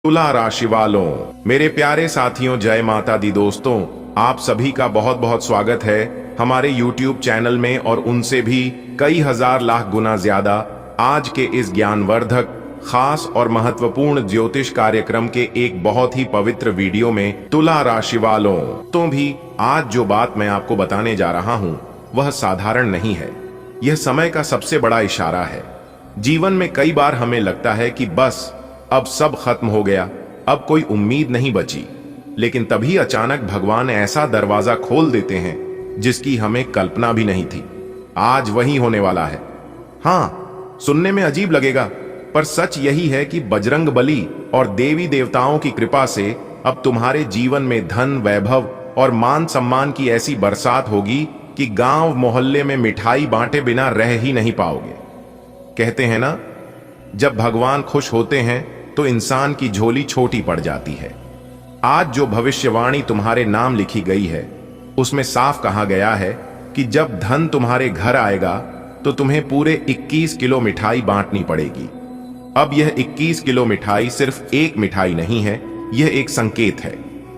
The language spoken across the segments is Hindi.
तुला राशि वालों, मेरे प्यारे साथियों, जय माता दी। दोस्तों, आप सभी का बहुत बहुत स्वागत है हमारे YouTube चैनल में और उनसे भी कई हजार लाख गुना ज्यादा आज के इस ज्ञानवर्धक, खास और महत्वपूर्ण ज्योतिष कार्यक्रम के एक बहुत ही पवित्र वीडियो में। तुला राशि वालों, तो भी आज जो बात मैं आपको बताने जा रहा हूं वह साधारण नहीं है। यह समय का सबसे बड़ा इशारा है। जीवन में कई बार हमें लगता है कि बस अब सब खत्म हो गया, अब कोई उम्मीद नहीं बची, लेकिन तभी अचानक भगवान ऐसा दरवाजा खोल देते हैं जिसकी हमें कल्पना भी नहीं थी। आज वही होने वाला है। हाँ, सुनने में अजीब लगेगा, पर सच यही है कि बजरंग बली और देवी देवताओं की कृपा से अब तुम्हारे जीवन में धन, वैभव और मान सम्मान की ऐसी बरसात होगी कि गांव मोहल्ले में मिठाई बांटे बिना रह ही नहीं पाओगे। कहते हैं ना, जब भगवान खुश होते हैं तो इंसान की झोली छोटी पड़ जाती है। आज जो भविष्यवाणी तुम्हारे नाम लिखी गई है उसमें साफ कहा गया है कि जब धन तुम्हारे घर आएगा तो तुम्हें पूरे 21 किलो मिठाई बांटनी पड़ेगी। अब यह 21 किलो मिठाई सिर्फ एक मिठाई नहीं है, यह एक संकेत है।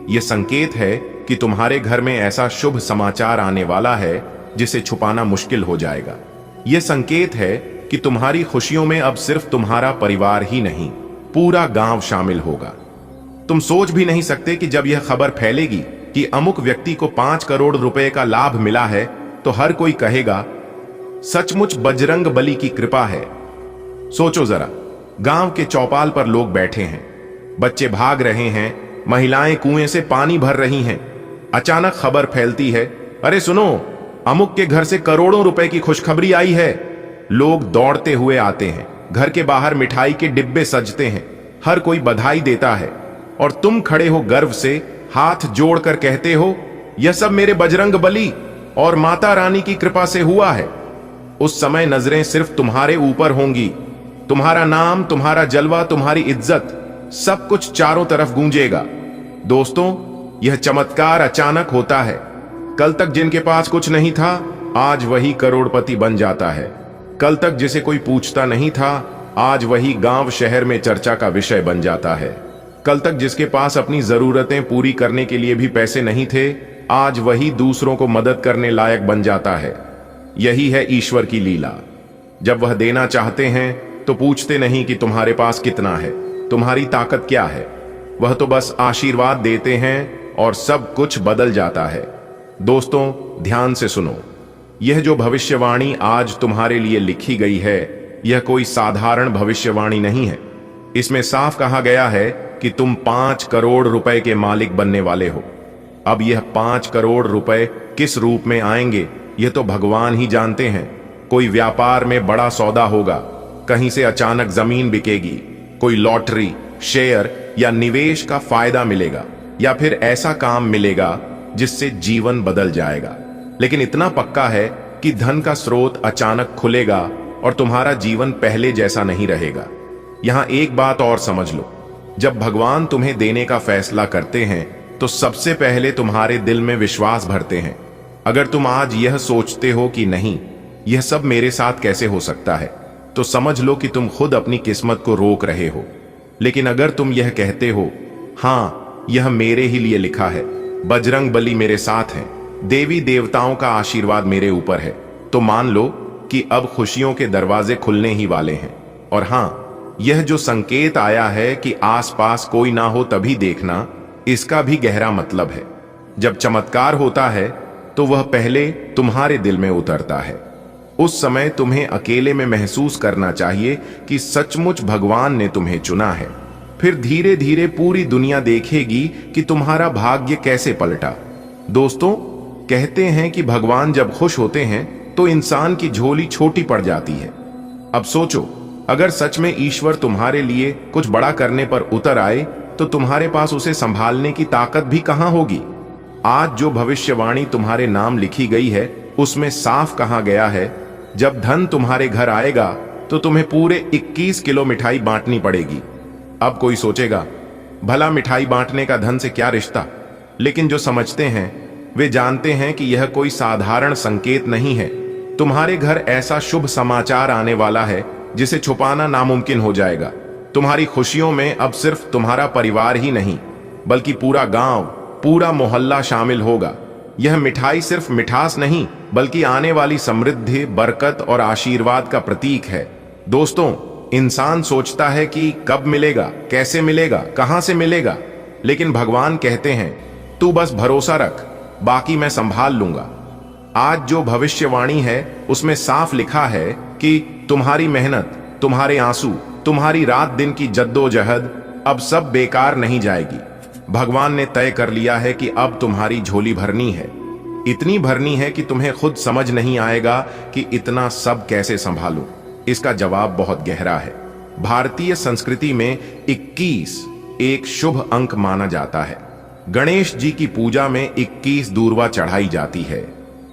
यह संकेत है कि तुम्हारे घर में ऐसा शुभ समाचार आने वाला है जिसे छुपाना मुश्किल हो जाएगा। यह संकेत है कि तुम्हारी खुशियों में अब सिर्फ तुम्हारा परिवार ही नहीं, पूरा गांव शामिल होगा। तुम सोच भी नहीं सकते कि जब यह खबर फैलेगी कि अमुक व्यक्ति को 5 करोड़ रुपए का लाभ मिला है तो हर कोई कहेगा, सचमुच बजरंग बली की कृपा है। सोचो जरा, गांव के चौपाल पर लोग बैठे हैं, बच्चे भाग रहे हैं, महिलाएं कुएं से पानी भर रही हैं। अचानक खबर फैलती है, अरे सुनो, अमुक के घर से करोड़ों रुपए की खुशखबरी आई है। लोग दौड़ते हुए आते हैं, घर के बाहर मिठाई के डिब्बे सजते हैं, हर कोई बधाई देता है और तुम खड़े हो गर्व से, हाथ जोड़कर कहते हो, यह सब मेरे बजरंग बली और माता रानी की कृपा से हुआ है। उस समय नजरें सिर्फ तुम्हारे ऊपर होंगी। तुम्हारा नाम, तुम्हारा जलवा, तुम्हारी इज्जत, सब कुछ चारों तरफ गूंजेगा। दोस्तों, यह चमत्कार अचानक होता है। कल तक जिनके पास कुछ नहीं था, आज वही करोड़पति बन जाता है। कल तक जिसे कोई पूछता नहीं था, आज वही गांव शहर में चर्चा का विषय बन जाता है। कल तक जिसके पास अपनी जरूरतें पूरी करने के लिए भी पैसे नहीं थे, आज वही दूसरों को मदद करने लायक बन जाता है। यही है ईश्वर की लीला। जब वह देना चाहते हैं तो पूछते नहीं कि तुम्हारे पास कितना है, तुम्हारी ताकत क्या है। वह तो बस आशीर्वाद देते हैं और सब कुछ बदल जाता है। दोस्तों, ध्यान से सुनो, यह जो भविष्यवाणी आज तुम्हारे लिए लिखी गई है, यह कोई साधारण भविष्यवाणी नहीं है। इसमें साफ कहा गया है कि तुम 5 करोड़ रुपए के मालिक बनने वाले हो। अब यह 5 करोड़ रुपए किस रूप में आएंगे, यह तो भगवान ही जानते हैं। कोई व्यापार में बड़ा सौदा होगा, कहीं से अचानक जमीन बिकेगी, कोई लॉटरी, शेयर या निवेश का फायदा मिलेगा, या फिर ऐसा काम मिलेगा जिससे जीवन बदल जाएगा। लेकिन इतना पक्का है कि धन का स्रोत अचानक खुलेगा और तुम्हारा जीवन पहले जैसा नहीं रहेगा। यहां एक बात और समझ लो, जब भगवान तुम्हें देने का फैसला करते हैं तो सबसे पहले तुम्हारे दिल में विश्वास भरते हैं। अगर तुम आज यह सोचते हो कि नहीं, यह सब मेरे साथ कैसे हो सकता है, तो समझ लो कि तुम खुद अपनी किस्मत को रोक रहे हो। लेकिन अगर तुम यह कहते हो, हां, यह मेरे ही लिए लिखा है, बजरंग बली मेरे साथ हैं, देवी देवताओं का आशीर्वाद मेरे ऊपर है, तो मान लो कि अब खुशियों के दरवाजे खुलने ही वाले हैं। और हां, यह जो संकेत आया है कि आसपास कोई ना हो तभी देखना, इसका भी गहरा मतलब है। जब चमत्कार होता है तो वह पहले तुम्हारे दिल में उतरता है। उस समय तुम्हें अकेले में महसूस करना चाहिए कि सचमुच भगवान ने तुम्हें चुना है। फिर धीरे धीरे पूरी दुनिया देखेगी कि तुम्हारा भाग्य कैसे पलटा। दोस्तों, कहते हैं कि भगवान जब खुश होते हैं तो इंसान की झोली छोटी पड़ जाती है। अब सोचो, अगर सच में ईश्वर तुम्हारे लिए कुछ बड़ा करने पर उतर आए तो तुम्हारे पास उसे संभालने की ताकत भी कहां होगी। आज जो भविष्यवाणी तुम्हारे नाम लिखी गई है उसमें साफ कहा गया है, जब धन तुम्हारे घर आएगा तो तुम्हें पूरे 21 किलो मिठाई बांटनी पड़ेगी। अब कोई सोचेगा, भला मिठाई बांटने का धन से क्या रिश्ता। लेकिन जो समझते हैं वे जानते हैं कि यह कोई साधारण संकेत नहीं है। तुम्हारे घर ऐसा शुभ समाचार आने वाला है जिसे छुपाना नामुमकिन हो जाएगा। तुम्हारी खुशियों में अब सिर्फ तुम्हारा परिवार ही नहीं बल्कि पूरा गांव, पूरा मोहल्ला शामिल होगा। यह मिठाई सिर्फ मिठास नहीं बल्कि आने वाली समृद्धि, बरकत और आशीर्वाद का प्रतीक है। दोस्तों, इंसान सोचता है कि कब मिलेगा, कैसे मिलेगा, कहां से मिलेगा, लेकिन भगवान कहते हैं तू बस भरोसा रख, बाकी मैं संभाल लूंगा। आज जो भविष्यवाणी है उसमें साफ लिखा है कि तुम्हारी मेहनत, तुम्हारे आंसू, तुम्हारी रात दिन की जद्दोजहद अब सब बेकार नहीं जाएगी। भगवान ने तय कर लिया है कि अब तुम्हारी झोली भरनी है, इतनी भरनी है कि तुम्हें खुद समझ नहीं आएगा कि इतना सब कैसे संभालूं। इसका जवाब बहुत गहरा है। भारतीय संस्कृति में 21 एक शुभ अंक माना जाता है। गणेश जी की पूजा में 21 दूर्वा चढ़ाई जाती है,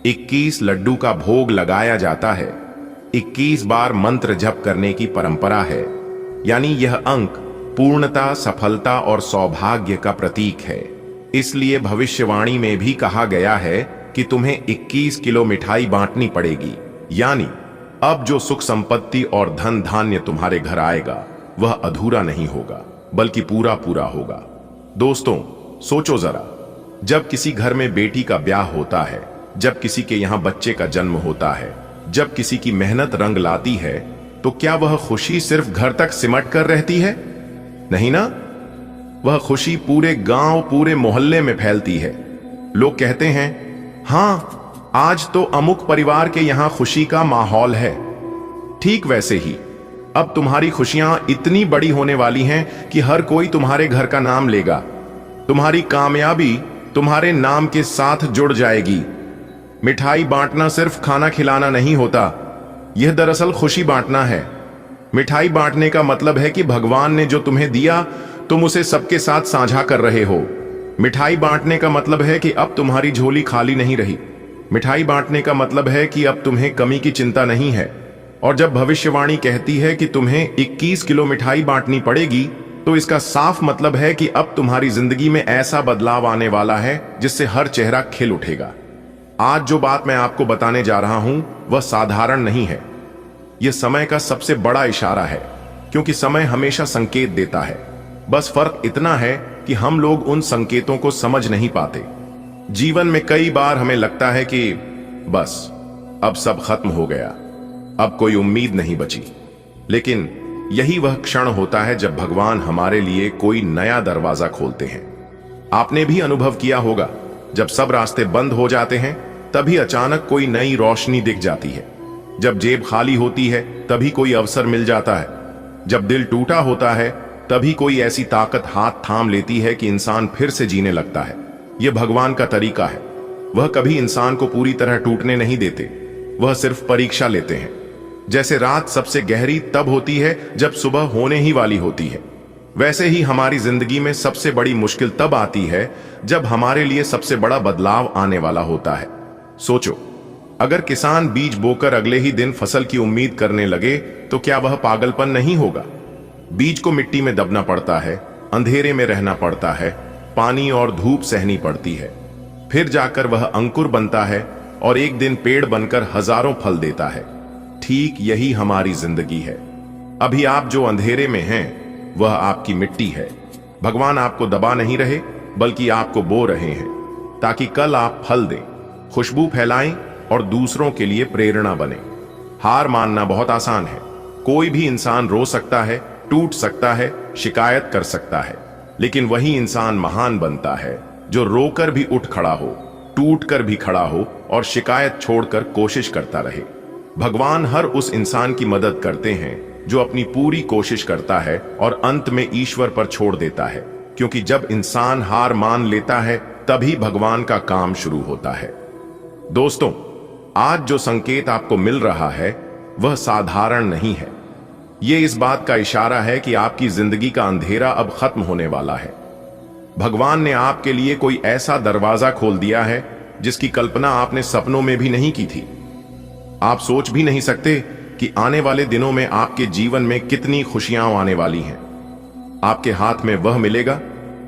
21 लड्डू का भोग लगाया जाता है, 21 बार मंत्र जप करने की परंपरा है। यानी यह अंक पूर्णता, सफलता और सौभाग्य का प्रतीक है। इसलिए भविष्यवाणी में भी कहा गया है कि तुम्हें 21 किलो मिठाई बांटनी पड़ेगी। यानी अब जो सुख संपत्ति और धन धान्य तुम्हारे घर आएगा वह अधूरा नहीं होगा बल्कि पूरा पूरा होगा। दोस्तों, सोचो जरा, जब किसी घर में बेटी का ब्याह होता है, जब किसी के यहां बच्चे का जन्म होता है, जब किसी की मेहनत रंग लाती है, तो क्या वह खुशी सिर्फ घर तक सिमट कर रहती है? नहीं ना, वह खुशी पूरे गांव, पूरे मोहल्ले में फैलती है। लोग कहते हैं, हां, आज तो अमुक परिवार के यहां खुशी का माहौल है। ठीक वैसे ही अब तुम्हारी खुशियां इतनी बड़ी होने वाली हैं कि हर कोई तुम्हारे घर का नाम लेगा। तुम्हारी कामयाबी तुम्हारे नाम के साथ जुड़ जाएगी। मिठाई बांटना सिर्फ खाना खिलाना नहीं होता, यह दरअसल खुशी बांटना है। मिठाई बांटने का मतलब है कि भगवान ने जो तुम्हें दिया तुम उसे सबके साथ साझा कर रहे हो। मिठाई बांटने का मतलब है कि अब तुम्हारी झोली खाली नहीं रही। मिठाई बांटने का मतलब है कि अब तुम्हें कमी की चिंता नहीं है। और जब भविष्यवाणी कहती है कि तुम्हें 21 किलो मिठाई बांटनी पड़ेगी, तो इसका साफ मतलब है कि अब तुम्हारी जिंदगी में ऐसा बदलाव आने वाला है जिससे हर चेहरा खिल उठेगा। आज जो बात मैं आपको बताने जा रहा हूं वह साधारण नहीं है। यह समय का सबसे बड़ा इशारा है, क्योंकि समय हमेशा संकेत देता है। बस फर्क इतना है कि हम लोग उन संकेतों को समझ नहीं पाते। जीवन में कई बार हमें लगता है कि बस अब सब खत्म हो गया, अब कोई उम्मीद नहीं बची। लेकिन यही वह क्षण होता है जब भगवान हमारे लिए कोई नया दरवाजा खोलते हैं। आपने भी अनुभव किया होगा, जब सब रास्ते बंद हो जाते हैं तभी अचानक कोई नई रोशनी दिख जाती है। जब जेब खाली होती है तभी कोई अवसर मिल जाता है। जब दिल टूटा होता है तभी कोई ऐसी ताकत हाथ थाम लेती है कि इंसान फिर से जीने लगता है। यह भगवान का तरीका है। वह कभी इंसान को पूरी तरह टूटने नहीं देते, वह सिर्फ परीक्षा लेते हैं। जैसे रात सबसे गहरी तब होती है जब सुबह होने ही वाली होती है, वैसे ही हमारी जिंदगी में सबसे बड़ी मुश्किल तब आती है जब हमारे लिए सबसे बड़ा बदलाव आने वाला होता है। सोचो, अगर किसान बीज बोकर अगले ही दिन फसल की उम्मीद करने लगे तो क्या वह पागलपन नहीं होगा? बीज को मिट्टी में दबना पड़ता है, अंधेरे में रहना पड़ता है, पानी और धूप सहनी पड़ती है, फिर जाकर वह अंकुर बनता है और एक दिन पेड़ बनकर हजारों फल देता है। ठीक यही हमारी जिंदगी है। अभी आप जो अंधेरे में हैं वह आपकी मिट्टी है। भगवान आपको दबा नहीं रहे बल्कि आपको बो रहे हैं, ताकि कल आप फल दें, खुशबू फैलाएं और दूसरों के लिए प्रेरणा बने। हार मानना बहुत आसान है। कोई भी इंसान रो सकता है, टूट सकता है, शिकायत कर सकता है, लेकिन वही इंसान महान बनता है जो रोकर भी उठ खड़ा हो, टूट कर भी खड़ा हो और शिकायत छोड़कर कोशिश करता रहे। भगवान हर उस इंसान की मदद करते हैं जो अपनी पूरी कोशिश करता है और अंत में ईश्वर पर छोड़ देता है, क्योंकि जब इंसान हार मान लेता है तभी भगवान का काम शुरू होता है। दोस्तों, आज जो संकेत आपको मिल रहा है वह साधारण नहीं है। यह इस बात का इशारा है कि आपकी जिंदगी का अंधेरा अब खत्म होने वाला है। भगवान ने आपके लिए कोई ऐसा दरवाजा खोल दिया है जिसकी कल्पना आपने सपनों में भी नहीं की थी। आप सोच भी नहीं सकते कि आने वाले दिनों में आपके जीवन में कितनी खुशियां आने वाली हैं। आपके हाथ में वह मिलेगा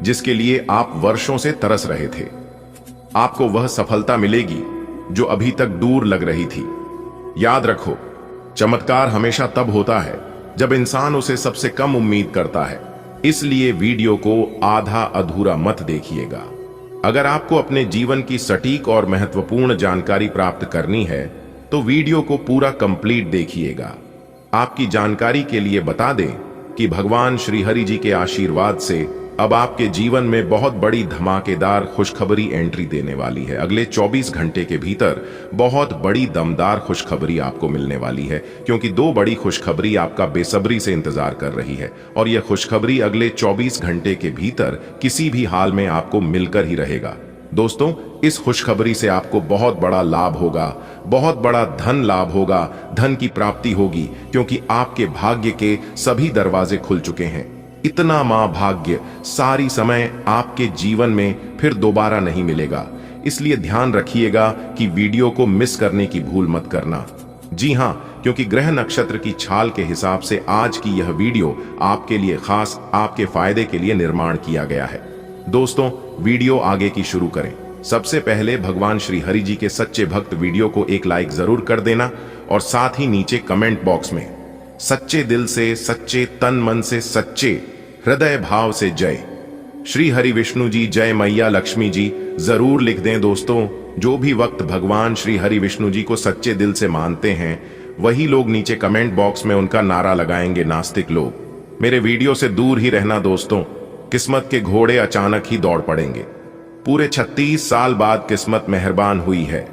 जिसके लिए आप वर्षों से तरस रहे थे। आपको वह सफलता मिलेगी जो अभी तक दूर लग रही थी। याद रखो, चमत्कार हमेशा तब होता है जब इंसान उसे सबसे कम उम्मीद करता है। इसलिए वीडियो को आधा अधूरा मत देखिएगा। अगर आपको अपने जीवन की सटीक और महत्वपूर्ण जानकारी प्राप्त करनी है तो वीडियो को पूरा कंप्लीट देखिएगा। आपकी जानकारी के लिए बता दें कि भगवान श्री हरि जी के आशीर्वाद से अब आपके जीवन में बहुत बड़ी धमाकेदार खुशखबरी एंट्री देने वाली है। अगले 24 घंटे के भीतर बहुत बड़ी दमदार खुशखबरी आपको मिलने वाली है, क्योंकि 2 बड़ी खुशखबरी आपका बेसब्री से इंतजार कर रही है और यह खुशखबरी अगले 24 घंटे के भीतर किसी भी हाल में आपको मिलकर ही रहेगा। दोस्तों, इस खुशखबरी से आपको बहुत बड़ा लाभ होगा, बहुत बड़ा धन लाभ होगा, धन की प्राप्ति होगी, क्योंकि आपके भाग्य के सभी दरवाजे खुल चुके हैं। इतना महाभाग्य सारी समय आपके जीवन में फिर दोबारा नहीं मिलेगा। इसलिए ध्यान रखिएगा कि वीडियो को मिस करने की भूल मत करना। जी हां, क्योंकि ग्रह नक्षत्र की छाल के हिसाब से आज की यह वीडियो आपके लिए खास, आपके फायदे के लिए निर्माण किया गया है। दोस्तों, वीडियो आगे की शुरू करें। सबसे पहले भगवान श्री हरि जी के सच्चे भक्त वीडियो को एक लाइक जरूर कर देना और साथ ही नीचे कमेंट बॉक्स में सच्चे दिल से, सच्चे तन मन से, सच्चे हृदय भाव से जय श्री हरि विष्णु जी, जय मैया लक्ष्मी जी जरूर लिख दें। दोस्तों, जो भी वक्त भगवान श्री हरि विष्णु जी को सच्चे दिल से मानते हैं वही लोग नीचे कमेंट बॉक्स में उनका नारा लगाएंगे। नास्तिक लोग मेरे वीडियो से दूर ही रहना। दोस्तों, किस्मत के घोड़े अचानक ही दौड़ पड़ेंगे। पूरे 36 साल बाद किस्मत मेहरबान हुई है।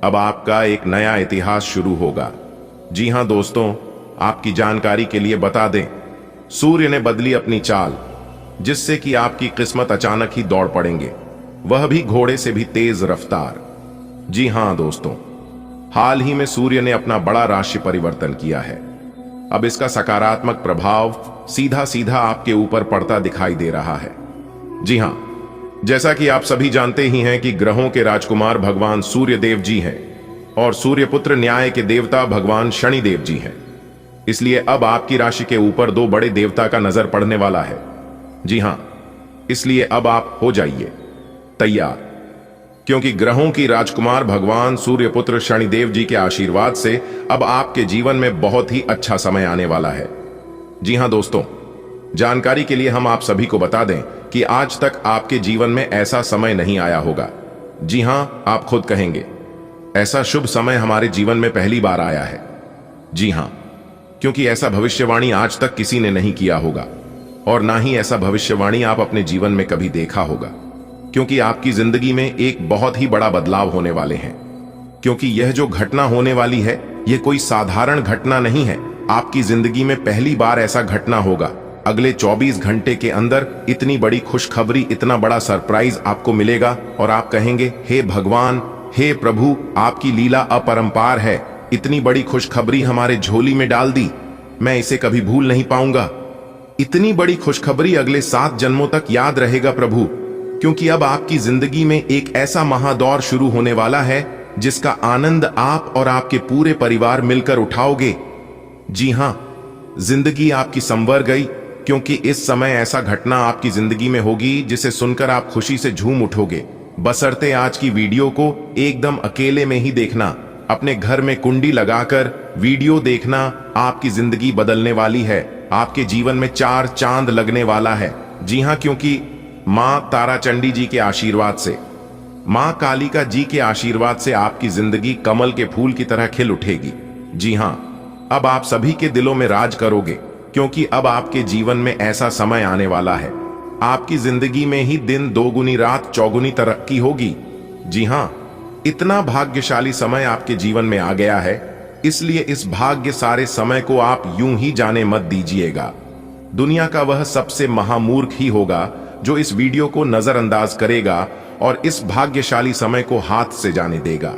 अब आपका एक नया इतिहास शुरू होगा। जी हां दोस्तों, आपकी जानकारी के लिए बता दें, सूर्य ने बदली अपनी चाल, जिससे कि आपकी किस्मत अचानक ही दौड़ पड़ेंगे, वह भी घोड़े से भी तेज रफ्तार। जी हां दोस्तों, हाल ही में सूर्य ने अपना बड़ा राशि परिवर्तन किया है। अब इसका सकारात्मक प्रभाव सीधा सीधा आपके ऊपर पड़ता दिखाई दे रहा है। जी हां, जैसा कि आप सभी जानते ही हैं कि ग्रहों के राजकुमार भगवान सूर्य देव जी हैं और सूर्यपुत्र न्याय के देवता भगवान शनि देव जी हैं। इसलिए अब आपकी राशि के ऊपर 2 बड़े देवता का नजर पड़ने वाला है। जी हां, इसलिए अब आप हो जाइए तैयार, क्योंकि ग्रहों की राजकुमार भगवान सूर्यपुत्र शनिदेव जी के आशीर्वाद से अब आपके जीवन में बहुत ही अच्छा समय आने वाला है। जी हां दोस्तों, जानकारी के लिए हम आप सभी को बता दें कि आज तक आपके जीवन में ऐसा समय नहीं आया होगा। जी हां, आप खुद कहेंगे ऐसा शुभ समय हमारे जीवन में पहली बार आया है। जी हां, क्योंकि ऐसा भविष्यवाणी आज तक किसी ने नहीं किया होगा और ना ही ऐसा भविष्यवाणी आप अपने जीवन में कभी देखा होगा, क्योंकि आपकी जिंदगी में एक बहुत ही बड़ा बदलाव होने वाले हैं। क्योंकि यह जो घटना होने वाली है यह कोई साधारण घटना नहीं है। आपकी जिंदगी में पहली बार ऐसा घटना होगा। अगले 24 घंटे के अंदर इतनी बड़ी खुशखबरी, इतना बड़ा सरप्राइज आपको मिलेगा और आप कहेंगे, हे भगवान, हे प्रभु, आपकी लीला अपरंपार है। इतनी बड़ी खुशखबरी हमारे झोली में डाल दी, मैं इसे कभी भूल नहीं पाऊंगा। इतनी बड़ी खुशखबरी अगले 7 जन्मों तक याद रहेगा प्रभु, क्योंकि अब आपकी जिंदगी में एक ऐसा महादौर शुरू होने वाला है जिसका आनंद आप और आपके पूरे परिवार मिलकर उठाओगे। जी हां, जिंदगी आपकी संवर गई, क्योंकि इस समय ऐसा घटना आपकी जिंदगी में होगी जिसे सुनकर आप खुशी से झूम उठोगे। बशर्ते आज की वीडियो को एकदम अकेले में ही देखना, अपने घर में कुंडी लगाकर वीडियो देखना। आपकी जिंदगी बदलने वाली है, आपके जीवन में 4 चांद लगने वाला है। जी हां, क्योंकि मां ताराचंडी जी के आशीर्वाद से, मां कालिका जी के आशीर्वाद से आपकी जिंदगी कमल के फूल की तरह खिल उठेगी। जी हां, अब आप सभी के दिलों में राज करोगे, क्योंकि अब आपके जीवन में ऐसा समय आने वाला है। आपकी जिंदगी में ही दिन दोगुनी, रात चौगुनी तरक्की होगी। जी हां, इतना भाग्यशाली समय आपके जीवन में आ गया है, इसलिए इस भाग्य सारे समय को आप यूं ही जाने मत दीजिएगा। दुनिया का वह सबसे महामूर्ख ही होगा जो इस वीडियो को नजरअंदाज करेगा और इस भाग्यशाली समय को हाथ से जाने देगा,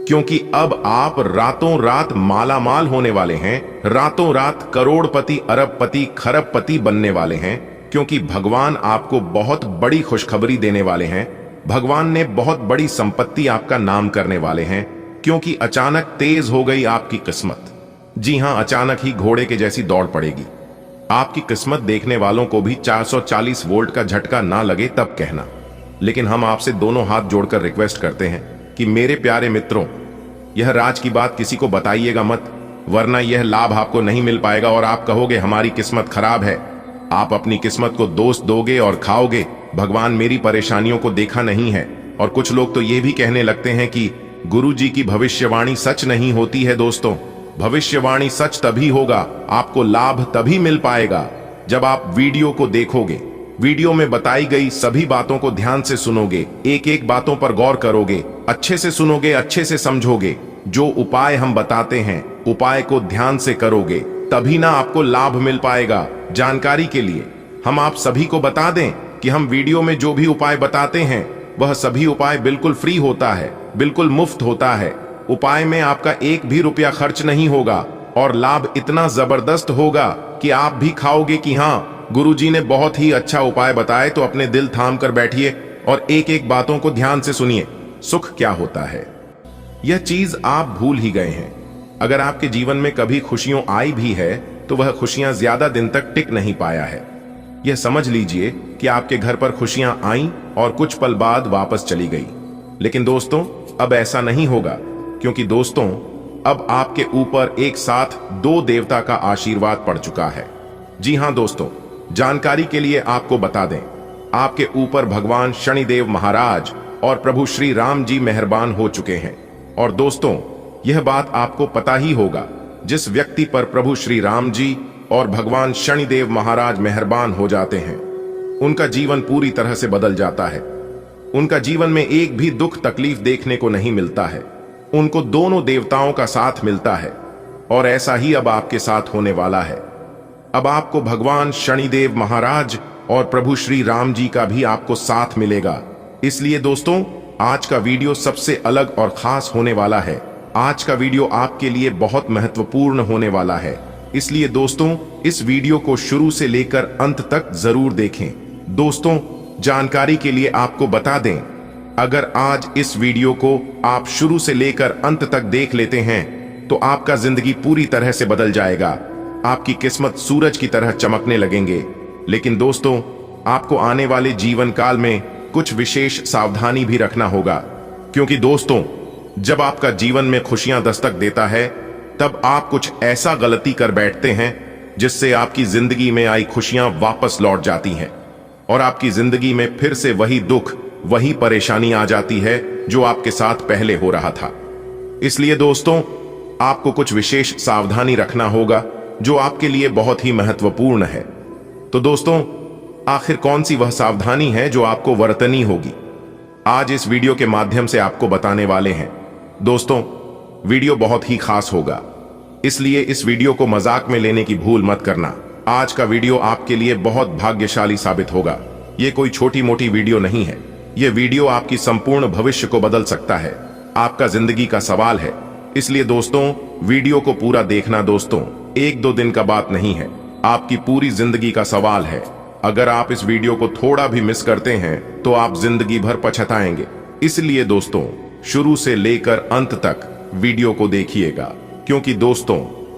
क्योंकि अब आप रातों रात मालामाल होने वाले हैं, रातों रात करोड़पति, अरबपति, खरबपति बनने वाले हैं, क्योंकि भगवान आपको बहुत बड़ी खुशखबरी देने वाले हैं। भगवान ने बहुत बड़ी संपत्ति आपका नाम करने वाले हैं, क्योंकि अचानक तेज हो गई आपकी किस्मत। जी हां, अचानक ही घोड़े के जैसी दौड़ पड़ेगी। आपकी किस्मत देखने वालों को भी 440 वोल्ट का झटका ना लगे तब कहना। लेकिन हम आपसे दोनों हाथ जोड़कर रिक्वेस्ट करते हैं कि मेरे प्यारे मित्रों, यह राज की बात किसी को बताइएगा मत, वरना यह लाभ आपको नहीं मिल पाएगा और आप कहोगे हमारी किस्मत खराब है। आप अपनी किस्मत को दोष दोगे और खाओगे, भगवान मेरी परेशानियों को देखा नहीं है। और कुछ लोग तो ये भी कहने लगते हैं कि गुरुजी की भविष्यवाणी सच नहीं होती है। दोस्तों, भविष्यवाणी सच तभी होगा, आपको लाभ तभी मिल पाएगा जब आप वीडियो को देखोगे, वीडियो में बताई गई सभी बातों को ध्यान से सुनोगे, एक एक बातों पर गौर करोगे, अच्छे से सुनोगे, अच्छे से समझोगे। जो उपाय हम बताते हैं उपाय को ध्यान से करोगे, तभी ना आपको लाभ मिल पाएगा। जानकारी के लिए हम आप सभी को बता दें कि हम वीडियो में जो भी उपाय बताते हैं वह सभी उपाय बिल्कुल फ्री होता है, बिल्कुल मुफ्त होता है। उपाय में आपका एक भी रुपया खर्च नहीं होगा और लाभ इतना जबरदस्त होगा कि आप भी खाओगे कि हाँ, गुरुजी ने बहुत ही अच्छा उपाय बताए। तो अपने दिल थाम कर बैठिए और एक एक बातों को ध्यान से सुनिए। सुख क्या होता है यह चीज आप भूल ही गए हैं। अगर आपके जीवन में कभी खुशियां आई भी है तो वह खुशियां ज्यादा दिन तक टिक नहीं पाया है। यह समझ लीजिए कि आपके घर पर खुशियां आईं और कुछ पल बाद वापस चली गई। लेकिन दोस्तों, अब ऐसा नहीं होगा, क्योंकि दोस्तों अब आपके ऊपर एक साथ दो देवता का आशीर्वाद पड़ चुका है। जी हां दोस्तों, जानकारी के लिए आपको बता दें, आपके ऊपर भगवान शनिदेव महाराज और प्रभु श्री राम जी मेहरबान हो चुके हैं। और दोस्तों, यह बात आपको पता ही होगा, जिस व्यक्ति पर प्रभु श्री राम जी और भगवान शनिदेव महाराज मेहरबान हो जाते हैं, उनका जीवन पूरी तरह से बदल जाता है। उनका जीवन में एक भी दुख तकलीफ देखने को नहीं मिलता है। उनको दोनों देवताओं का साथ मिलता है और ऐसा ही अब आपके साथ होने वाला है। अब आपको भगवान शनिदेव महाराज और प्रभु श्री राम जी का भी आपको साथ मिलेगा। इसलिए दोस्तों, आज का वीडियो सबसे अलग और खास होने वाला है। आज का वीडियो आपके लिए बहुत महत्वपूर्ण होने वाला है। इसलिए दोस्तों, इस वीडियो को शुरू से लेकर अंत तक जरूर देखें। दोस्तों, जानकारी के लिए आपको बता दें, अगर आज इस वीडियो को आप शुरू से लेकर अंत तक देख लेते हैं तो आपका जिंदगी पूरी तरह से बदल जाएगा। आपकी किस्मत सूरज की तरह चमकने लगेंगे। लेकिन दोस्तों, आपको आने वाले जीवन काल में कुछ विशेष सावधानी भी रखना होगा, क्योंकि दोस्तों, जब आपका जीवन में खुशियां दस्तक देता है तब आप कुछ ऐसा गलती कर बैठते हैं जिससे आपकी जिंदगी में आई खुशियां वापस लौट जाती हैं और आपकी जिंदगी में फिर से वही दुख, वही परेशानी आ जाती है जो आपके साथ पहले हो रहा था। इसलिए दोस्तों, आपको कुछ विशेष सावधानी रखना होगा जो आपके लिए बहुत ही महत्वपूर्ण है। तो दोस्तों, आखिर कौन सी वह सावधानी है जो आपको बरतनी होगी, आज इस वीडियो के माध्यम से आपको बताने वाले हैं। दोस्तों, वीडियो बहुत ही खास होगा, इसलिए इस वीडियो को मजाक में लेने की भूल मत करना। आज का वीडियो आपके लिए बहुत भाग्यशाली साबित होगा। यह कोई छोटी मोटी वीडियो नहीं है। यह वीडियो आपकी संपूर्ण भविष्य को बदल सकता है। आपका जिंदगी का सवाल है। इसलिए दोस्तों, वीडियो को पूरा देखना। दोस्तों, एक दो दिन का बात नहीं है, आपकी पूरी जिंदगी का सवाल है। अगर आप इस वीडियो को थोड़ा भी मिस करते हैं तो आप जिंदगी भर पछताएंगे। इसलिए दोस्तों, शुरू से लेकर अंत तक वीडियो को देखिएगा, क्योंकि दोस्तों,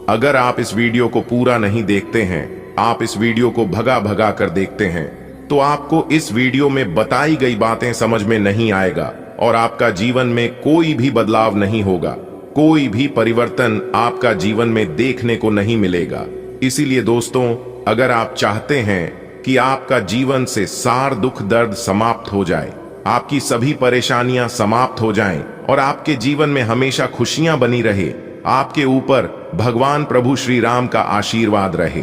अगर आप इस वीडियो को पूरा नहीं देखते हैं, आप इस वीडियो को भगा भगा कर देखते हैं, तो आपको इस वीडियो में बताई गई बातें समझ में नहीं आएगा और आपका जीवन में कोई भी बदलाव नहीं होगा, कोई भी परिवर्तन आपका जीवन में देखने को नहीं मिलेगा। इसीलिए दोस्तों, अगर आप चाहते हैं कि आपका जीवन से सार दुख दर्द समाप्त हो जाए, आपकी सभी परेशानियां समाप्त हो जाएं और आपके जीवन में हमेशा खुशियां बनी रहे, आपके ऊपर भगवान प्रभु श्री राम का आशीर्वाद रहे,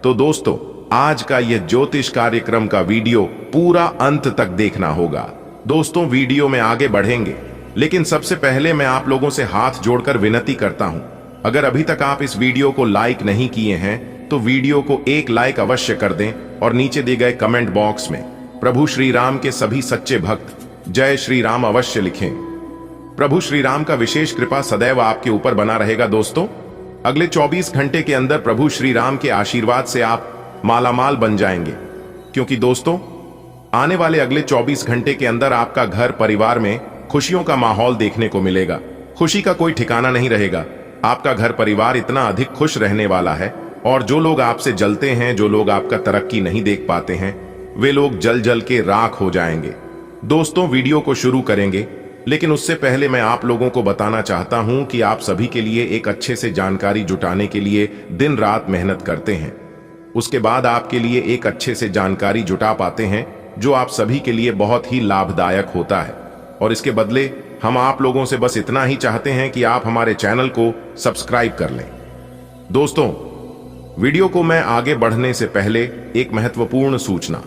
तो दोस्तों, आज का यह ज्योतिष कार्यक्रम का वीडियो पूरा अंत तक देखना होगा। दोस्तों, वीडियो में आगे बढ़ेंगे, लेकिन सबसे पहले मैं आप लोगों से हाथ जोड़कर विनती करता हूं, अगर अभी तक आप इस वीडियो को लाइक नहीं किए हैं तो वीडियो को एक लाइक अवश्य कर दें और नीचे दिए गए कमेंट बॉक्स में प्रभु श्री राम के सभी सच्चे भक्त जय श्री राम अवश्य लिखें। प्रभु श्री राम का विशेष कृपा सदैव आपके ऊपर बना रहेगा। दोस्तों, अगले 24 घंटे के अंदर प्रभु श्री राम के आशीर्वाद से आप मालामाल बन जाएंगे, क्योंकि दोस्तों, आने वाले अगले 24 घंटे के अंदर आपका घर परिवार में खुशियों का माहौल देखने को मिलेगा। खुशी का कोई ठिकाना नहीं रहेगा। आपका घर परिवार इतना अधिक खुश रहने वाला है और जो लोग आपसे जलते हैं, जो लोग आपका तरक्की नहीं देख पाते हैं, वे लोग जल जल के राख हो जाएंगे। दोस्तों, वीडियो को शुरू करेंगे, लेकिन उससे पहले मैं आप लोगों को बताना चाहता हूं कि आप सभी के लिए एक अच्छे से जानकारी जुटाने के लिए दिन रात मेहनत करते हैं। उसके बाद आपके लिए एक अच्छे से जानकारी जुटा पाते हैं जो आप सभी के लिए बहुत ही लाभदायक होता है। और इसके बदले हम आप लोगों से बस इतना ही चाहते हैं कि आप हमारे चैनल को सब्सक्राइब कर लें। दोस्तों, वीडियो को मैं आगे बढ़ने से पहले एक महत्वपूर्ण सूचना।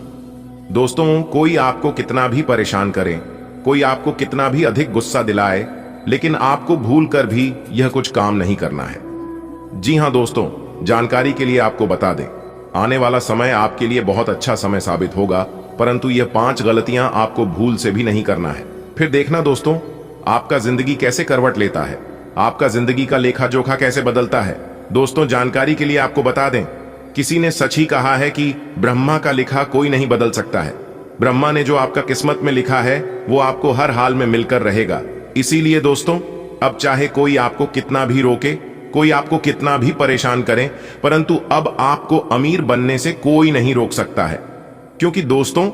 दोस्तों, कोई आपको कितना भी परेशान करे, कोई आपको कितना भी अधिक गुस्सा दिलाए, लेकिन आपको भूल कर भी यह कुछ काम नहीं करना है। जी हां दोस्तों, जानकारी के लिए आपको बता दें, आने वाला समय आपके लिए बहुत अच्छा समय साबित होगा, परंतु यह 5 गलतियां आपको भूल से भी नहीं करना है। फिर देखना दोस्तों, आपका जिंदगी कैसे करवट लेता है, आपका जिंदगी का लेखा जोखा कैसे बदलता है। दोस्तों, जानकारी के लिए आपको बता दें, किसी ने सच ही कहा है कि ब्रह्मा का लिखा कोई नहीं बदल सकता है। ब्रह्मा ने जो आपका किस्मत में लिखा है वो आपको हर हाल में मिलकर रहेगा। इसीलिए दोस्तों, अब चाहे कोई आपको कितना भी रोके, कोई आपको कितना भी परेशान करे, परंतु अब आपको अमीर बनने से कोई नहीं रोक सकता है। क्योंकि दोस्तों,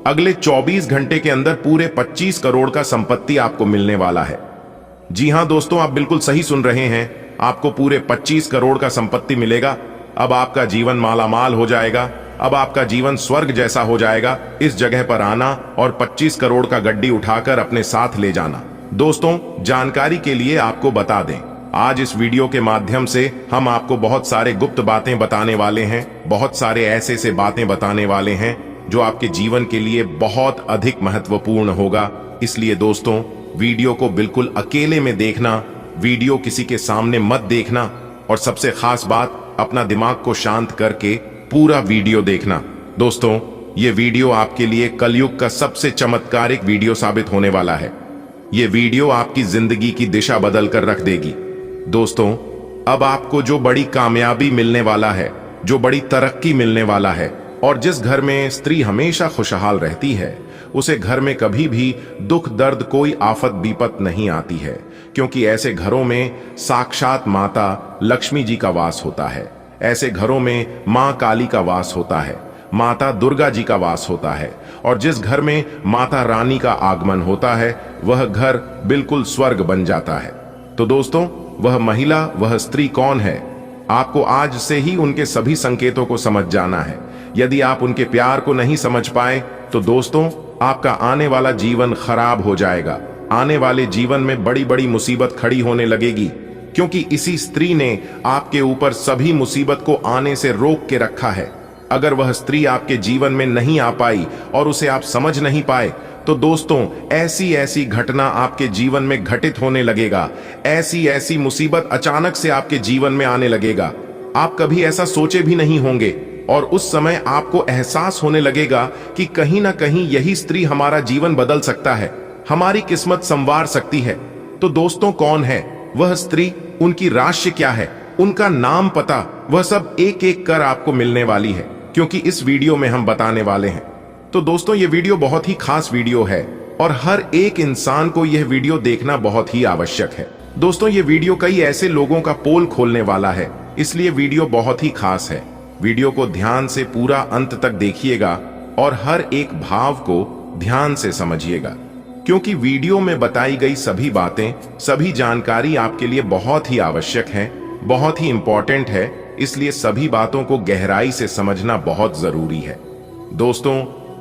अगले 24 घंटे के अंदर पूरे 25 करोड़ का संपत्ति आपको मिलने वाला है। जी हां दोस्तों, आप बिल्कुल सही सुन रहे हैं, आपको पूरे 25 करोड़ का संपत्ति मिलेगा। अब आपका जीवन मालामाल हो जाएगा, अब आपका जीवन स्वर्ग जैसा हो जाएगा। इस जगह पर आना और 25 करोड़ का गड्डी उठाकर अपने साथ ले जाना। दोस्तों, जानकारी के लिए आपको बता दें, आज इस वीडियो के माध्यम से हम आपको बहुत सारे गुप्त बातें बताने वाले हैं, बहुत सारे ऐसे बातें बताने वाले हैं जो आपके जीवन के लिए बहुत अधिक महत्वपूर्ण होगा। इसलिए दोस्तों, वीडियो को बिल्कुल अकेले में देखना, वीडियो किसी के सामने मत देखना, और सबसे खास बात, अपना दिमाग को शांत करके पूरा वीडियो देखना। दोस्तों, ये वीडियो आपके लिए कलयुग का सबसे चमत्कारिक वीडियो साबित होने वाला है। ये वीडियो आपकी जिंदगी की दिशा बदल कर रख देगी। दोस्तों, अब आपको जो बड़ी कामयाबी मिलने वाला है, जो बड़ी तरक्की मिलने वाला है, और जिस घर में स्त्री हमेशा खुशहाल रहती है, उसे घर में कभी भी दुख दर्द कोई आफत विपत नहीं आती है, क्योंकि ऐसे घरों में साक्षात माता लक्ष्मी जी का वास होता है। ऐसे घरों में मां काली का वास होता है, माता दुर्गा जी का वास होता है, और जिस घर में माता रानी का आगमन होता है वह घर बिल्कुल स्वर्ग बन जाता है। तो दोस्तों, वह महिला, वह स्त्री कौन है, आपको आज से ही उनके सभी संकेतों को समझ जाना है। यदि आप उनके प्यार को नहीं समझ पाए तो दोस्तों, आपका आने वाला जीवन खराब हो जाएगा। आने वाले जीवन में बड़ी बड़ी मुसीबत खड़ी होने लगेगी, क्योंकि इसी स्त्री ने आपके ऊपर सभी मुसीबत को आने से रोक के रखा है। अगर वह स्त्री आपके जीवन में नहीं आ पाई और उसे आप समझ नहीं पाए, तो दोस्तों, ऐसी ऐसी घटना आपके जीवन में घटित होने लगेगा, ऐसी ऐसी मुसीबत अचानक से आपके जीवन में आने लगेगा, आप कभी ऐसा सोचे भी नहीं होंगे। और उस समय आपको एहसास होने लगेगा कि कहीं ना कहीं यही स्त्री हमारा जीवन बदल सकता है, हमारी किस्मत संवार सकती है। तो दोस्तों, कौन है वह स्त्री, उनकी राशि क्या है, उनका नाम पता, वह सब एक एक कर आपको मिलने वाली है, क्योंकि इस वीडियो में हम बताने वाले हैं। तो दोस्तों, ये वीडियो बहुत ही खास वीडियो है और हर एक इंसान को यह वीडियो देखना बहुत ही आवश्यक है। दोस्तों, ये वीडियो कई ऐसे लोगों का पोल खोलने वाला है, इसलिए वीडियो बहुत ही खास है। वीडियो को ध्यान से पूरा अंत तक देखिएगा और हर एक भाव को ध्यान से समझिएगा, क्योंकि वीडियो में बताई गई सभी बातें, सभी जानकारी आपके लिए बहुत ही आवश्यक है, बहुत ही इंपॉर्टेंट है। इसलिए सभी बातों को गहराई से समझना बहुत जरूरी है। दोस्तों,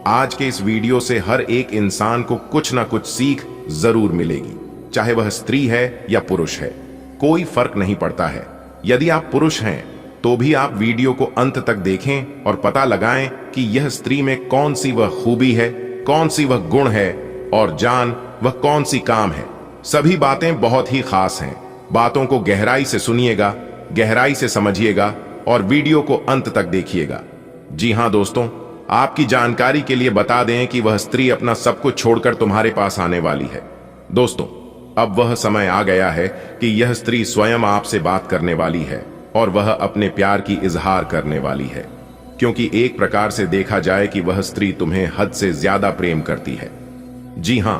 आज के इस वीडियो से हर एक इंसान को कुछ ना कुछ सीख जरूर मिलेगी, चाहे वह स्त्री है या पुरुष है, कोई फर्क नहीं पड़ता है। यदि आप पुरुष हैं तो भी आप वीडियो को अंत तक देखें और पता लगाएं कि यह स्त्री में कौन सी वह खूबी है, कौन सी वह गुण है, और जान वह कौन सी काम है। सभी बातें बहुत ही खास हैं। बातों को गहराई से सुनिएगा, गहराई से समझिएगा और वीडियो को अंत तक देखिएगा। जी हां दोस्तों, आपकी जानकारी के लिए बता दें कि वह स्त्री अपना सब कुछ छोड़कर तुम्हारे पास आने वाली है। दोस्तों, अब वह समय आ गया है कि यह स्त्री स्वयं आपसे बात करने वाली है और वह अपने प्यार की इजहार करने वाली है, क्योंकि एक प्रकार से देखा जाए कि वह स्त्री तुम्हें हद से ज्यादा प्रेम करती है। जी हां,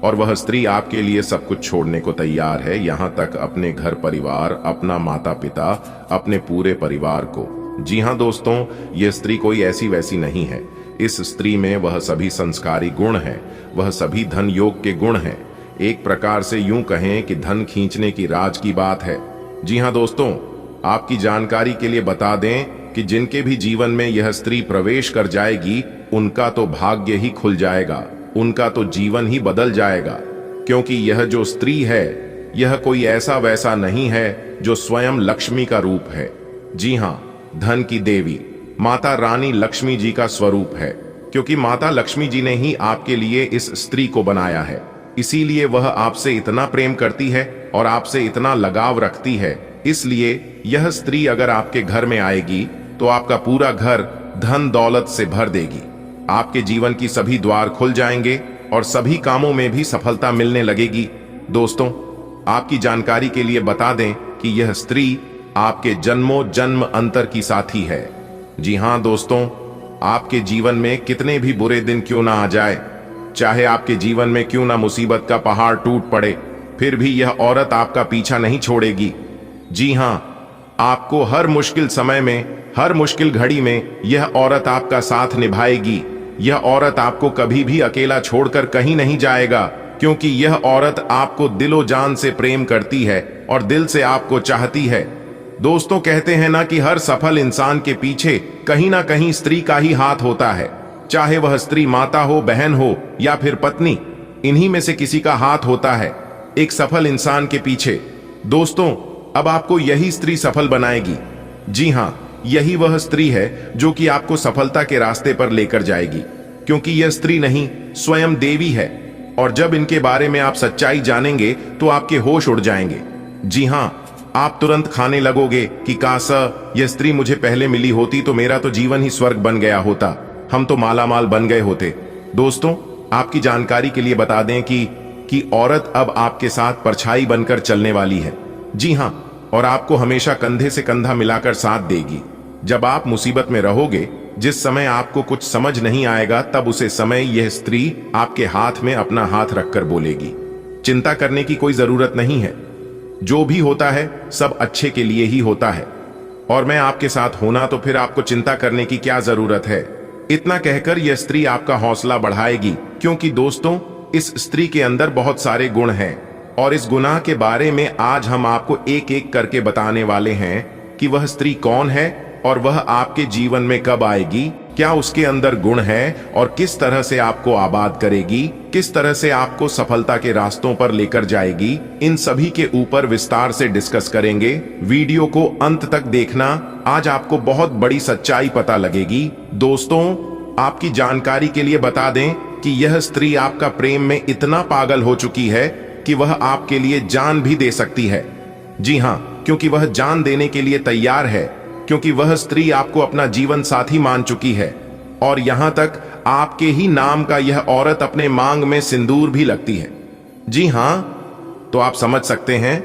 और वह स्त्री आपके लिए सब कुछ छोड़ने को तैयार है, यहां तक अपने घर परिवार, अपना माता पिता, अपने पूरे परिवार को। जी हां दोस्तों, यह स्त्री कोई ऐसी वैसी नहीं है। इस स्त्री में वह सभी संस्कारी गुण हैं, वह सभी धन योग के गुण हैं। एक प्रकार से यूं कहें कि धन खींचने की राज की बात है। जी हाँ दोस्तों, आपकी जानकारी के लिए बता दें कि जिनके भी जीवन में यह स्त्री प्रवेश कर जाएगी, उनका तो भाग्य ही खुल जाएगा, उनका तो जीवन ही बदल जाएगा। क्योंकि यह जो स्त्री है, यह कोई ऐसा वैसा नहीं है जो स्वयं लक्ष्मी का रूप है। जी हाँ, धन की देवी माता रानी लक्ष्मी जी का स्वरूप है, क्योंकि माता लक्ष्मी जी ने ही आपके लिए इस स्त्री को बनाया है। इसीलिए वह आपसे इतना प्रेम करती है और आपसे इतना लगाव रखती है। इसलिए यह स्त्री अगर आपके घर में आएगी तो आपका पूरा घर धन दौलत से भर देगी। आपके जीवन की सभी द्वार खुल जाएंगे और सभी कामों में भी सफलता मिलने लगेगी। दोस्तों, आपकी जानकारी के लिए बता दें कि यह स्त्री आपके जन्मों जन्म अंतर की साथी है। जी हाँ दोस्तों, आपके जीवन में कितने भी बुरे दिन क्यों ना आ जाए, चाहे आपके जीवन में क्यों ना मुसीबत का पहाड़ टूट पड़े, फिर भी यह औरत आपका पीछा नहीं छोड़ेगी। जी हाँ, आपको हर मुश्किल समय में, हर मुश्किल घड़ी में यह औरत आपका साथ निभाएगी। यह औरत आपको कभी भी अकेला छोड़कर कहीं नहीं जाएगा, क्योंकि यह औरत आपको दिलो जान से प्रेम करती है और दिल से आपको चाहती है। दोस्तों, कहते हैं ना कि हर सफल इंसान के पीछे कहीं ना कहीं स्त्री का ही हाथ होता है। चाहे वह स्त्री माता हो, बहन हो या फिर पत्नी, इन्हीं में से किसी का हाथ होता है एक सफल इंसान के पीछे। दोस्तों, अब आपको यही स्त्री सफल बनाएगी। जी हाँ, यही वह स्त्री है जो कि आपको सफलता के रास्ते पर लेकर जाएगी, क्योंकि यह स्त्री नहीं, स्वयं देवी है। और जब इनके बारे में आप सच्चाई जानेंगे तो आपके होश उड़ जाएंगे। जी हाँ, आप तुरंत खाने लगोगे कि काश यह स्त्री मुझे पहले मिली होती तो मेरा तो जीवन ही स्वर्ग बन गया होता, हम तो मालामाल बन गए होते। दोस्तों, आपकी जानकारी के लिए बता दें कि औरत अब आपके साथ परछाई बनकर चलने वाली है। जी हाँ, और आपको हमेशा कंधे से कंधा मिलाकर साथ देगी। जब आप मुसीबत में रहोगे, जिस समय आपको कुछ समझ नहीं आएगा, तब उसे समय यह स्त्री आपके हाथ में अपना हाथ रखकर बोलेगी, चिंता करने की कोई जरूरत नहीं है, जो भी होता है सब अच्छे के लिए ही होता है, और मैं आपके साथ होना तो फिर आपको चिंता करने की क्या जरूरत है। इतना कहकर यह स्त्री आपका हौसला बढ़ाएगी, क्योंकि दोस्तों, इस स्त्री के अंदर बहुत सारे गुण हैं और इस गुनाह के बारे में आज हम आपको एक एक करके बताने वाले हैं कि वह स्त्री कौन है और वह आपके जीवन में कब आएगी, क्या उसके अंदर गुण है और किस तरह से आपको आबाद करेगी, किस तरह से आपको सफलता के रास्तों पर लेकर जाएगी। इन सभी के ऊपर विस्तार से डिस्कस करेंगे। वीडियो को अंत तक देखना, आज आपको बहुत बड़ी सच्चाई पता लगेगी। दोस्तों, आपकी जानकारी के लिए बता दें कि यह स्त्री आपका प्रेम में इतना पागल हो चुकी है कि वह आपके लिए जान भी दे सकती है। जी हाँ, क्योंकि वह जान देने के लिए तैयार है, क्योंकि वह स्त्री आपको अपना जीवन साथी मान चुकी है और यहां तक आपके ही नाम का यह औरत अपने मांग में सिंदूर भी लगती है। जी हां, तो आप समझ सकते हैं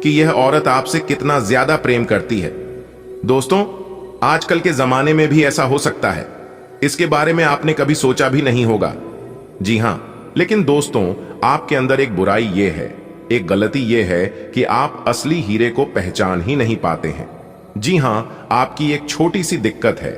कि यह औरत आपसे कितना ज्यादा प्रेम करती है। दोस्तों, आजकल के जमाने में भी ऐसा हो सकता है, इसके बारे में आपने कभी सोचा भी नहीं होगा। जी हां, लेकिन दोस्तों, आपके अंदर एक बुराई यह है, एक गलती यह है कि आप असली हीरे को पहचान ही नहीं पाते हैं। जी हां, आपकी एक छोटी सी दिक्कत है।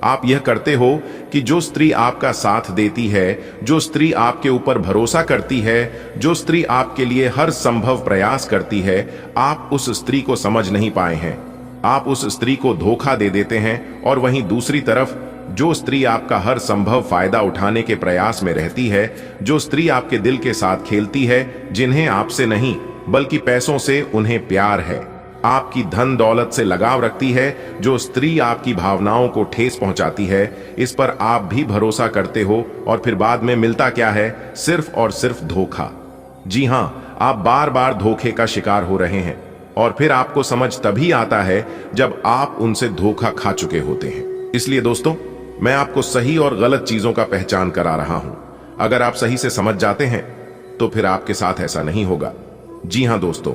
आप यह करते हो कि जो स्त्री आपका साथ देती है, जो स्त्री आपके ऊपर भरोसा करती है, जो स्त्री आपके लिए हर संभव प्रयास करती है, आप उस स्त्री को समझ नहीं पाए हैं। आप उस स्त्री को धोखा दे देते हैं और वहीं दूसरी तरफ जो स्त्री आपका हर संभव फायदा उठाने के प्रयास में रहती है, जो स्त्री आपके दिल के साथ खेलती है, जिन्हें आपसे नहीं बल्कि पैसों से उन्हें प्यार है, आपकी धन दौलत से लगाव रखती है, जो स्त्री आपकी भावनाओं को ठेस पहुंचाती है, इस पर आप भी भरोसा करते हो और फिर बाद में मिलता क्या है? सिर्फ और सिर्फ धोखा। जी हां, आप बार बार धोखे का शिकार हो रहे हैं और फिर आपको समझ तभी आता है जब आप उनसे धोखा खा चुके होते हैं। इसलिए दोस्तों, मैं आपको सही और गलत चीजों का पहचान करा रहा हूं। अगर आप सही से समझ जाते हैं तो फिर आपके साथ ऐसा नहीं होगा। जी हां दोस्तों,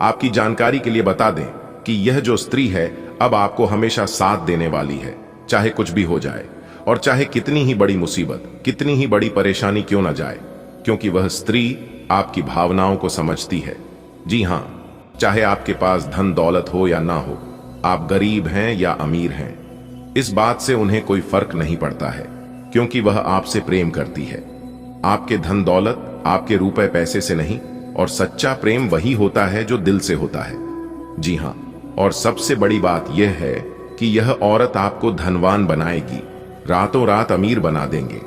आपकी जानकारी के लिए बता दें कि यह जो स्त्री है अब आपको हमेशा साथ देने वाली है, चाहे कुछ भी हो जाए और चाहे कितनी ही बड़ी मुसीबत, कितनी ही बड़ी परेशानी क्यों ना जाए, क्योंकि वह स्त्री आपकी भावनाओं को समझती है। जी हां, चाहे आपके पास धन दौलत हो या ना हो, आप गरीब हैं या अमीर हैं, इस बात से उन्हें कोई फर्क नहीं पड़ता है, क्योंकि वह आपसे प्रेम करती है। आपके धन दौलत आपके रुपए पैसे से नहीं, और सच्चा प्रेम वही होता है जो दिल से होता है। जी हाँ, और सबसे बड़ी बात यह है कि यह औरत आपको धनवान बनाएगी, रातों रात अमीर बना देंगे।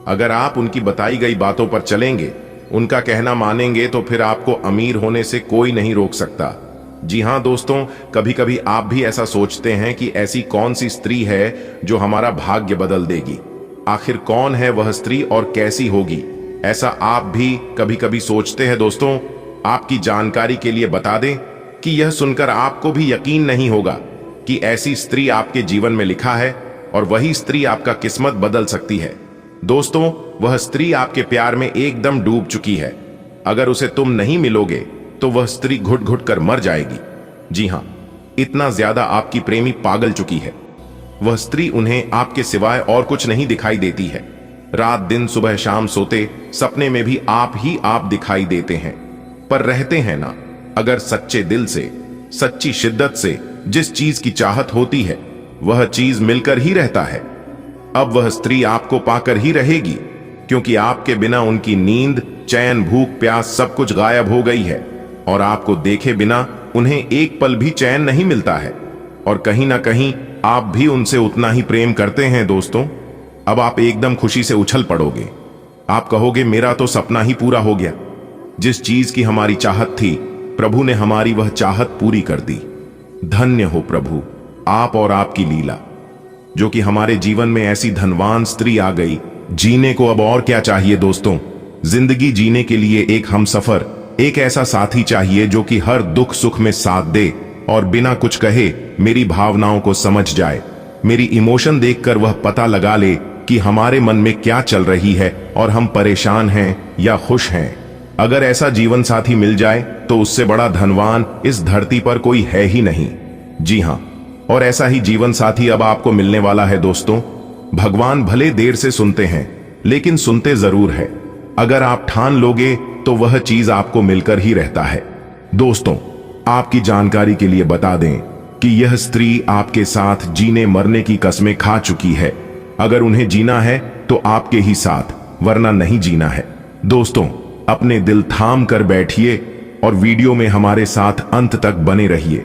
अगर आप उनकी बताई गई बातों पर चलेंगे, उनका कहना मानेंगे, तो फिर आपको अमीर होने से कोई नहीं रोक सकता। जी हाँ दोस्तों, कभी कभी आप भी ऐसा सोचते हैं कि ऐसी कौन सी स्त्री है जो हमारा भाग्य बदल देगी। आखिर कौन है वह स्त्री और कैसी होगी, ऐसा आप भी कभी कभी सोचते हैं। दोस्तों, आपकी जानकारी के लिए बता दें कि यह सुनकर आपको भी यकीन नहीं होगा कि ऐसी स्त्री आपके जीवन में लिखा है, और वही स्त्री आपका किस्मत बदल सकती है। दोस्तों, वह स्त्री आपके प्यार में एकदम डूब चुकी है। अगर उसे तुम नहीं मिलोगे तो वह स्त्री घुट घुट कर मर जाएगी। जी हाँ, इतना ज्यादा आपकी प्रेमी पागल चुकी है। वह स्त्री उन्हें आपके सिवाय और कुछ नहीं दिखाई देती है। रात दिन सुबह शाम सोते सपने में भी आप ही आप दिखाई देते हैं, पर रहते हैं ना अगर सच्चे दिल से, सच्ची शिद्दत से। जिस चीज की चाहत होती है वह चीज मिलकर ही रहता है। अब वह स्त्री आपको पाकर ही रहेगी, क्योंकि आपके बिना उनकी नींद, चैन, भूख, प्यास सब कुछ गायब हो गई है, और आपको देखे बिना उन्हें एक पल भी चैन नहीं मिलता है। और कहीं ना कहीं आप भी उनसे उतना ही प्रेम करते हैं। दोस्तों, अब आप एकदम खुशी से उछल पड़ोगे। आप कहोगे, मेरा तो सपना ही पूरा हो गया। जिस चीज की हमारी चाहत थी, प्रभु ने हमारी वह चाहत पूरी कर दी। धन्य हो प्रभु आप और आपकी लीला, जो कि हमारे जीवन में ऐसी धनवान स्त्री आ गई। जीने को अब और क्या चाहिए दोस्तों। जिंदगी जीने के लिए एक हमसफर, एक ऐसा साथी चाहिए जो कि हर दुख सुख में साथ दे, और बिना कुछ कहे मेरी भावनाओं को समझ जाए। मेरी इमोशन देखकर वह पता लगा ले कि हमारे मन में क्या चल रही है, और हम परेशान हैं या खुश हैं। अगर ऐसा जीवन साथी मिल जाए तो उससे बड़ा धनवान इस धरती पर कोई है ही नहीं। जी हाँ, और ऐसा ही जीवन साथी अब आपको मिलने वाला है। दोस्तों, भगवान भले देर से सुनते हैं, लेकिन सुनते जरूर है। अगर आप ठान लोगे तो वह चीज आपको मिलकर ही रहता है। दोस्तों, आपकी जानकारी के लिए बता दें कि यह स्त्री आपके साथ जीने मरने की कस्में खा चुकी है। अगर उन्हें जीना है तो आपके ही साथ, वरना नहीं जीना है। दोस्तों, अपने दिल थाम कर बैठिए और वीडियो में हमारे साथ अंत तक बने रहिए।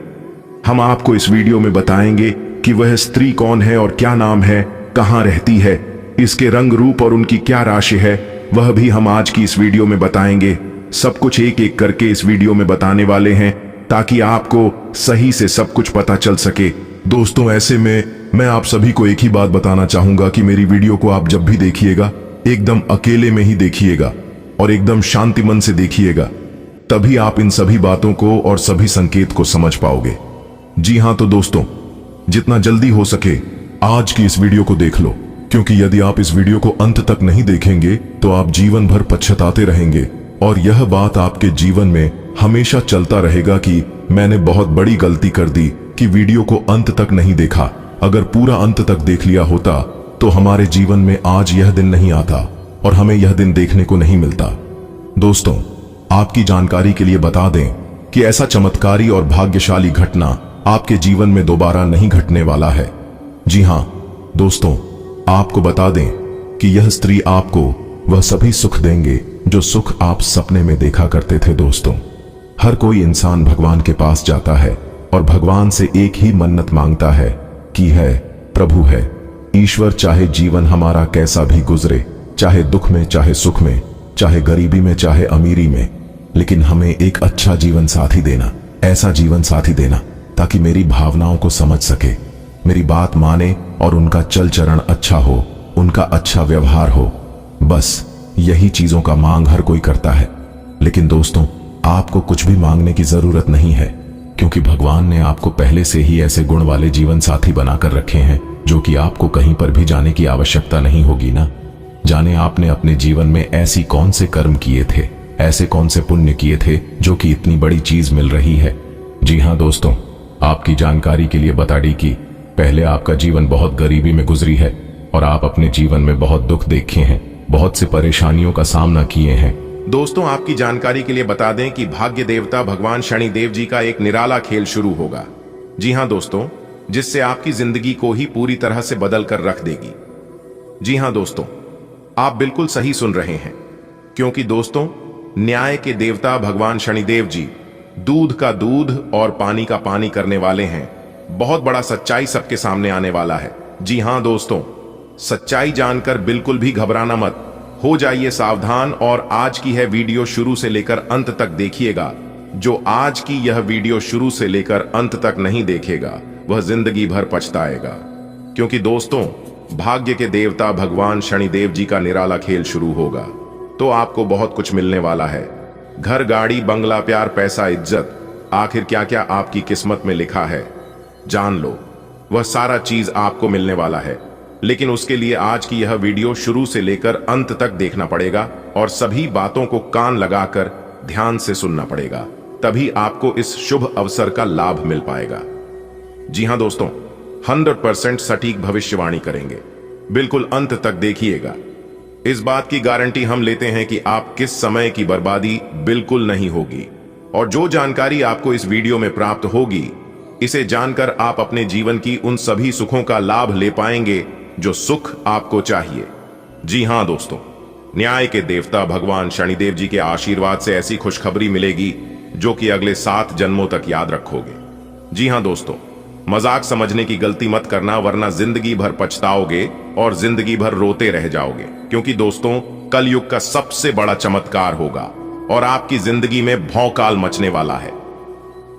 हम आपको इस वीडियो में बताएंगे कि वह स्त्री कौन है और क्या नाम है, कहां रहती है, इसके रंग रूप और उनकी क्या राशि है, वह भी हम आज की इस वीडियो में बताएंगे। सब कुछ एक एक करके इस वीडियो में बताने वाले हैं, ताकि आपको सही से सब कुछ पता चल सके। दोस्तों, ऐसे में मैं आप सभी को एक ही बात बताना चाहूंगा कि मेरी वीडियो को आप जब भी देखिएगा, एकदम अकेले में ही देखिएगा और एकदम शांति मन से देखिएगा, तभी आप इन सभी बातों को और सभी संकेत को समझ पाओगे। जी हाँ, तो दोस्तों, जितना जल्दी हो सके आज की इस वीडियो को देख लो, क्योंकि यदि आप इस वीडियो को अंत तक नहीं देखेंगे तो आप जीवन भर पछताते रहेंगे, और यह बात आपके जीवन में हमेशा चलता रहेगा कि मैंने बहुत बड़ी गलती कर दी कि वीडियो को अंत तक नहीं देखा। अगर पूरा अंत तक देख लिया होता तो हमारे जीवन में आज यह दिन नहीं आता और हमें यह दिन देखने को नहीं मिलता। दोस्तों, आपकी जानकारी के लिए बता दें कि ऐसा चमत्कारी और भाग्यशाली घटना आपके जीवन में दोबारा नहीं घटने वाला है। जी हां दोस्तों, आपको बता दें कि यह स्त्री आपको वह सभी सुख देंगे जो सुख आप सपने में देखा करते थे। दोस्तों, हर कोई इंसान भगवान के पास जाता है और भगवान से एक ही मन्नत मांगता है कि है प्रभु है ईश्वर, चाहे जीवन हमारा कैसा भी गुजरे, चाहे दुख में, चाहे सुख में, चाहे गरीबी में, चाहे अमीरी में, लेकिन हमें एक अच्छा जीवन साथी देना, ऐसा जीवन साथी देना ताकि मेरी भावनाओं को समझ सके, मेरी बात माने और उनका चल चरण अच्छा हो, उनका अच्छा व्यवहार हो। बस यही चीजों का मांग हर कोई करता है। लेकिन दोस्तों, आपको कुछ भी मांगने की जरूरत नहीं है, क्योंकि भगवान ने आपको पहले से ही ऐसे गुण वाले जीवन साथी बनाकर रखे हैं जो कि आपको कहीं पर भी जाने की आवश्यकता नहीं होगी ना। जाने आपने अपने जीवन में ऐसी कौन से कर्म किए थे, ऐसे कौन से पुण्य किए थे जो कि इतनी बड़ी चीज मिल रही है। जी हाँ दोस्तों, आपकी जानकारी के लिए बता दी कि पहले आपका जीवन बहुत गरीबी में गुजरी है और आप अपने जीवन में बहुत दुख देखे हैं, बहुत से परेशानियों का सामना किए हैं। दोस्तों, आपकी जानकारी के लिए बता दें कि भाग्य देवता भगवान शनिदेव जी का एक निराला खेल शुरू होगा। जी हां दोस्तों, जिससे आपकी जिंदगी को ही पूरी तरह से बदल कर रख देगी। जी हां दोस्तों, आप बिल्कुल सही सुन रहे हैं, क्योंकि दोस्तों, न्याय के देवता भगवान शनिदेव जी दूध का दूध और पानी का पानी करने वाले हैं। बहुत बड़ा सच्चाई सबके सामने आने वाला है। जी हां दोस्तों, सच्चाई जानकर बिल्कुल भी घबराना मत, हो जाइए सावधान और आज की है वीडियो शुरू से लेकर अंत तक देखिएगा। जो आज की यह वीडियो शुरू से लेकर अंत तक नहीं देखेगा वह जिंदगी भर पछताएगा। क्योंकि दोस्तों, भाग्य के देवता भगवान शनिदेव जी का निराला खेल शुरू होगा तो आपको बहुत कुछ मिलने वाला है। घर, गाड़ी, बंगला, प्यार, पैसा, इज्जत, आखिर क्या क्या आपकी किस्मत में लिखा है जान लो, वह सारा चीज आपको मिलने वाला है। लेकिन उसके लिए आज की यह वीडियो शुरू से लेकर अंत तक देखना पड़ेगा और सभी बातों को कान लगाकर ध्यान से सुनना पड़ेगा, तभी आपको इस शुभ अवसर का लाभ मिल पाएगा। जी हां दोस्तों, 100% सटीक भविष्यवाणी करेंगे, बिल्कुल अंत तक देखिएगा। इस बात की गारंटी हम लेते हैं कि आप किस समय की बर्बादी बिल्कुल नहीं होगी। और जो जानकारी आपको इस वीडियो में प्राप्त होगी, इसे जानकर आप अपने जीवन की उन सभी सुखों का लाभ ले पाएंगे जो सुख आपको चाहिए। जी हां दोस्तों, न्याय के देवता भगवान शनिदेव जी के आशीर्वाद से ऐसी खुशखबरी मिलेगी जो कि अगले 7 जन्मों तक याद रखोगे। जी हां दोस्तों, मजाक समझने की गलती मत करना, वरना जिंदगी भर पछताओगे और जिंदगी भर रोते रह जाओगे। क्योंकि दोस्तों, कलयुग का सबसे बड़ा चमत्कार होगा और आपकी जिंदगी में भौकाल मचने वाला है।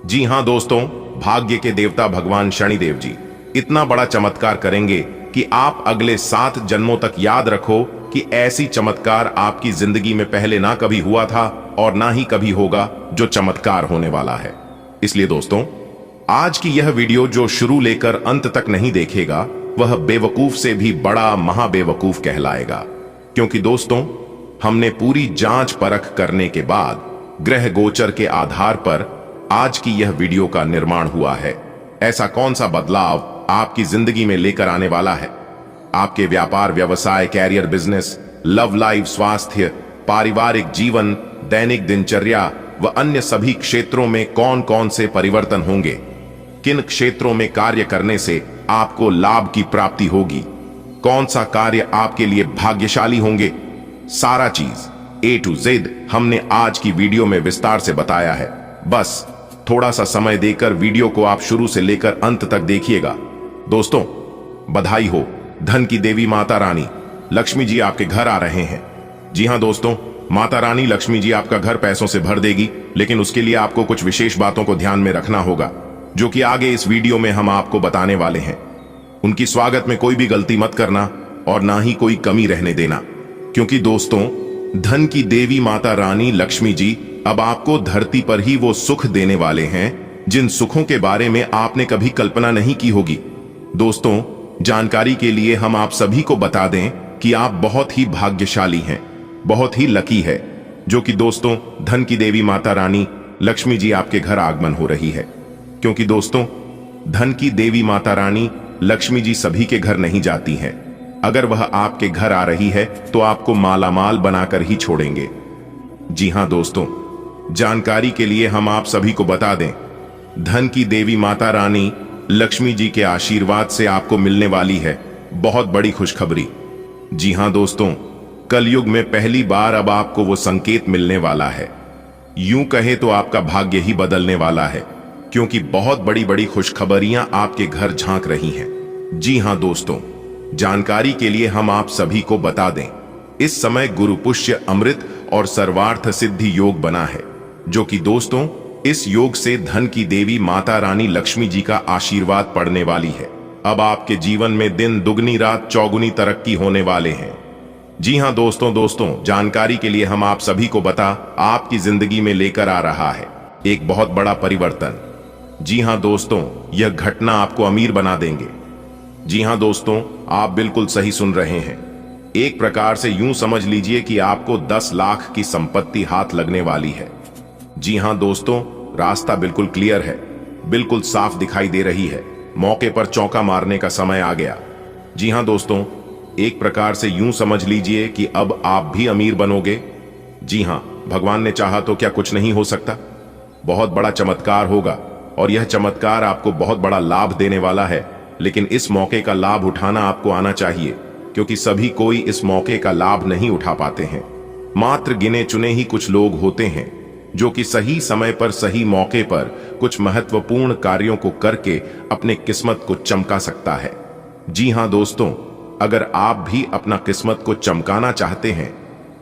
जी हां दोस्तों, भाग्य के देवता भगवान शनिदेव जी इतना बड़ा चमत्कार करेंगे कि आप अगले 7 जन्मों तक याद रखो कि ऐसी चमत्कार आपकी जिंदगी में पहले ना कभी हुआ था और ना ही कभी होगा जो चमत्कार होने वाला है। इसलिए दोस्तों, आज की यह वीडियो जो शुरू लेकर अंत तक नहीं देखेगा वह बेवकूफ से भी बड़ा महाबेवकूफ कहलाएगा। क्योंकि दोस्तों, हमने पूरी जांच परख करने के बाद ग्रह गोचर के आधार पर आज की यह वीडियो का निर्माण हुआ है। ऐसा कौन सा बदलाव आपकी जिंदगी में लेकर आने वाला है? आपके व्यापार, व्यवसाय, कैरियर, बिजनेस, लव लाइफ, स्वास्थ्य, पारिवारिक जीवन, दैनिक दिनचर्या व अन्य सभी क्षेत्रों में कौन कौन से परिवर्तन होंगे? किन क्षेत्रों में कार्य करने से आपको लाभ की प्राप्ति होगी? कौन सा कार्य आपके लिए भाग्यशाली होंगे? सारा चीज A to Z हमने आज की वीडियो में विस्तार से बताया है। बस थोड़ा सा समय देकर वीडियो को आप शुरू से लेकर अंत तक देखिएगा। दोस्तों, बधाई हो, धन की देवी माता रानी लक्ष्मी जी आपके घर आ रहे हैं। जी हां दोस्तों, माता रानी लक्ष्मी जी आपका घर पैसों से भर देगी, लेकिन उसके लिए आपको कुछ विशेष बातों को ध्यान में रखना होगा जो कि आगे इस वीडियो में हम आपको बताने वाले हैं। उनकी स्वागत में कोई भी गलती मत करना और ना ही कोई कमी रहने देना। क्योंकि दोस्तों, धन की देवी माता रानी लक्ष्मी जी अब आपको धरती पर ही वो सुख देने वाले हैं जिन सुखों के बारे में आपने कभी कल्पना नहीं की होगी। दोस्तों, जानकारी के लिए हम आप सभी को बता दें कि आप बहुत ही भाग्यशाली हैं, बहुत ही लकी है, जो कि दोस्तों, धन की देवी माता रानी लक्ष्मी जी आपके घर आगमन हो रही है। क्योंकि दोस्तों, धन की देवी माता रानी लक्ष्मी जी सभी के घर नहीं जाती हैं। अगर वह आपके घर आ रही है तो आपको मालामाल बनाकर ही छोड़ेंगे। जी हां दोस्तों, जानकारी के लिए हम आप सभी को बता दें, धन की देवी माता रानी लक्ष्मी जी के आशीर्वाद से आपको मिलने वाली है बहुत बड़ी खुशखबरी। जी हां दोस्तों, कलयुग में पहली बार अब आपको वो संकेत मिलने वाला है। यूं कहे तो आपका भाग्य ही बदलने वाला है, क्योंकि बहुत बड़ी बड़ी खुशखबरियां आपके घर झांक रही हैं। जी हां दोस्तों, जानकारी के लिए हम आप सभी को बता दें, इस समय गुरु पुष्य अमृत और सर्वार्थ सिद्धि योग बना है, जो कि दोस्तों, इस योग से धन की देवी माता रानी लक्ष्मी जी का आशीर्वाद पड़ने वाली है। अब आपके जीवन में दिन दुगनी रात चौगुनी तरक्की होने वाले हैं। जी हां दोस्तों, जानकारी के लिए हम आप सभी को बता आपकी जिंदगी में लेकर आ रहा है एक बहुत बड़ा परिवर्तन। जी हां दोस्तों, यह घटना आपको अमीर बना देंगे। जी हां दोस्तों, आप बिल्कुल सही सुन रहे हैं। एक प्रकार से यूं समझ लीजिए कि आपको 10 लाख की संपत्ति हाथ लगने वाली है। जी हां दोस्तों, रास्ता बिल्कुल क्लियर है, बिल्कुल साफ दिखाई दे रही है। मौके पर चौका मारने का समय आ गया। जी हां दोस्तों, एक प्रकार से यूं समझ लीजिए कि अब आप भी अमीर बनोगे। जी हां, भगवान ने चाहा तो क्या कुछ नहीं हो सकता। बहुत बड़ा चमत्कार होगा और यह चमत्कार आपको बहुत बड़ा लाभ देने वाला है। लेकिन इस मौके का लाभ उठाना आपको आना चाहिए, क्योंकि सभी कोई इस मौके का लाभ नहीं उठा पाते हैं। मात्र गिने चुने ही कुछ लोग होते हैं जो कि सही समय पर सही मौके पर कुछ महत्वपूर्ण कार्यों को करके अपने किस्मत को चमका सकता है। जी हां दोस्तों, अगर आप भी अपना किस्मत को चमकाना चाहते हैं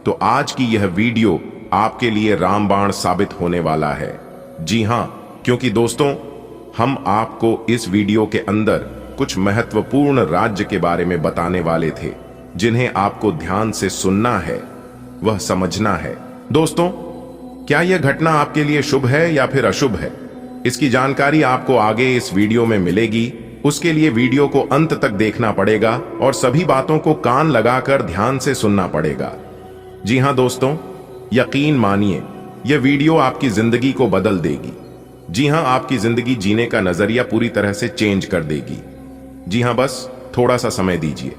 तो आज की यह वीडियो आपके लिए रामबाण साबित होने वाला है। जी हां, क्योंकि दोस्तों हम आपको इस वीडियो के अंदर कुछ महत्वपूर्ण राज्य के बारे में बताने वाले थे जिन्हें आपको ध्यान से सुनना है, वह समझना है। दोस्तों, क्या यह घटना आपके लिए शुभ है या फिर अशुभ है, इसकी जानकारी आपको आगे इस वीडियो में मिलेगी। उसके लिए वीडियो को अंत तक देखना पड़ेगा और सभी बातों को कान लगाकर ध्यान से सुनना पड़ेगा। जी हां दोस्तों, यकीन मानिए यह वीडियो आपकी जिंदगी को बदल देगी। जी हां, आपकी जिंदगी जीने का नजरिया पूरी तरह से चेंज कर देगी। जी हां, बस थोड़ा सा समय दीजिए।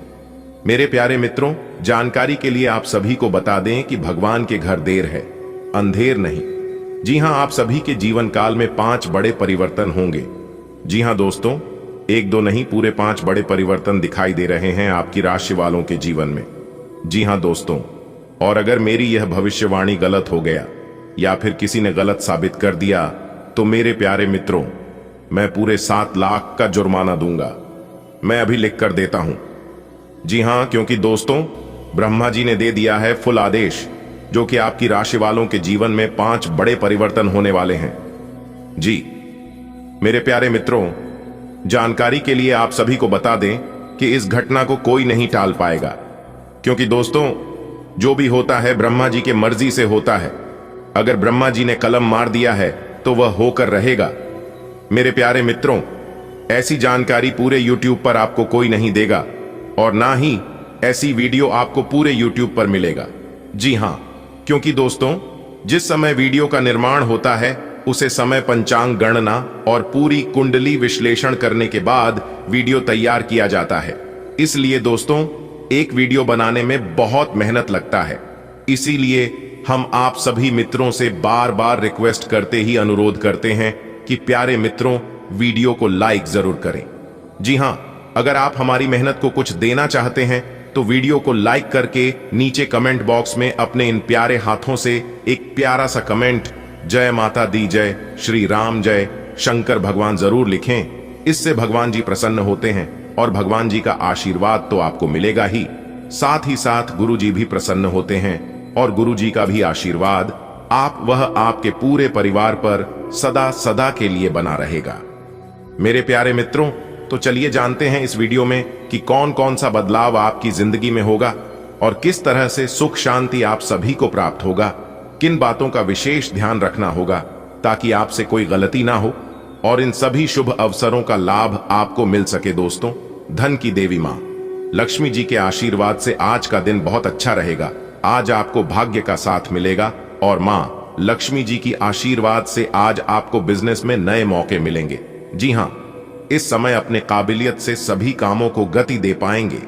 मेरे प्यारे मित्रों, जानकारी के लिए आप सभी को बता दें कि भगवान के घर देर है, अंधेर नहीं। जी हां, आप सभी के जीवन काल में 5 बड़े परिवर्तन होंगे। जी हां दोस्तों, 1-2 नहीं, पूरे 5 बड़े परिवर्तन दिखाई दे रहे हैं आपकी राशि वालों के जीवन में। जी हां दोस्तों, और अगर मेरी यह भविष्यवाणी गलत हो गया या फिर किसी ने गलत साबित कर दिया तो मेरे प्यारे मित्रों, मैं पूरे 7 लाख का जुर्माना दूंगा। मैं अभी लिख कर देता हूं। जी हां, क्योंकि दोस्तों ब्रह्मा जी ने दे दिया है फुल आदेश, जो कि आपकी राशि वालों के जीवन में 5 बड़े परिवर्तन होने वाले हैं। जी मेरे प्यारे मित्रों, जानकारी के लिए आप सभी को बता दें कि इस घटना को कोई नहीं टाल पाएगा, क्योंकि दोस्तों जो भी होता है ब्रह्मा जी के मर्जी से होता है। अगर ब्रह्मा जी ने कलम मार दिया है तो वह होकर रहेगा। मेरे प्यारे मित्रों, ऐसी जानकारी पूरे YouTube पर आपको कोई नहीं देगा और ना ही ऐसी वीडियो आपको पूरे YouTube पर मिलेगा। जी हां, क्योंकि दोस्तों जिस समय वीडियो का निर्माण होता है उसे समय पंचांग गणना और पूरी कुंडली विश्लेषण करने के बाद वीडियो तैयार किया जाता है। इसलिए दोस्तों एक वीडियो बनाने में बहुत मेहनत लगता है। इसीलिए हम आप सभी मित्रों से बार बार रिक्वेस्ट करते ही अनुरोध करते हैं कि प्यारे मित्रों वीडियो को लाइक जरूर करें। जी हां, अगर आप हमारी मेहनत को कुछ देना चाहते हैं तो वीडियो को लाइक करके नीचे कमेंट बॉक्स में अपने इन प्यारे हाथों से एक प्यारा सा कमेंट, जय माता दी जय, श्री राम जय, शंकर भगवान जरूर लिखें। इससे भगवान जी प्रसन्न होते हैं और भगवान जी का आशीर्वाद तो आपको मिलेगा ही साथ गुरु जी भी प्रसन्न होते हैं और गुरु जी का भी आशीर्वाद आपके पूरे परिवार पर सदा सदा के लिए बना रहेगा। मेरे प्यारे मित्रों, तो चलिए जानते हैं इस वीडियो में कि कौन कौन सा बदलाव आपकी जिंदगी में होगा और किस तरह से सुख शांति आप सभी को प्राप्त होगा। किन बातों का विशेष ध्यान रखना होगा ताकि आपसे कोई गलती ना हो और इन सभी शुभ अवसरों का लाभ आपको मिल सके। दोस्तों, धन की देवी मां लक्ष्मी जी के आशीर्वाद से आज का दिन बहुत अच्छा रहेगा। आज आपको भाग्य का साथ मिलेगा और मां लक्ष्मी जी की आशीर्वाद से आज आपको बिजनेस में नए मौके मिलेंगे। जी हां, इस समय अपने काबिलियत से सभी कामों को गति दे पाएंगे।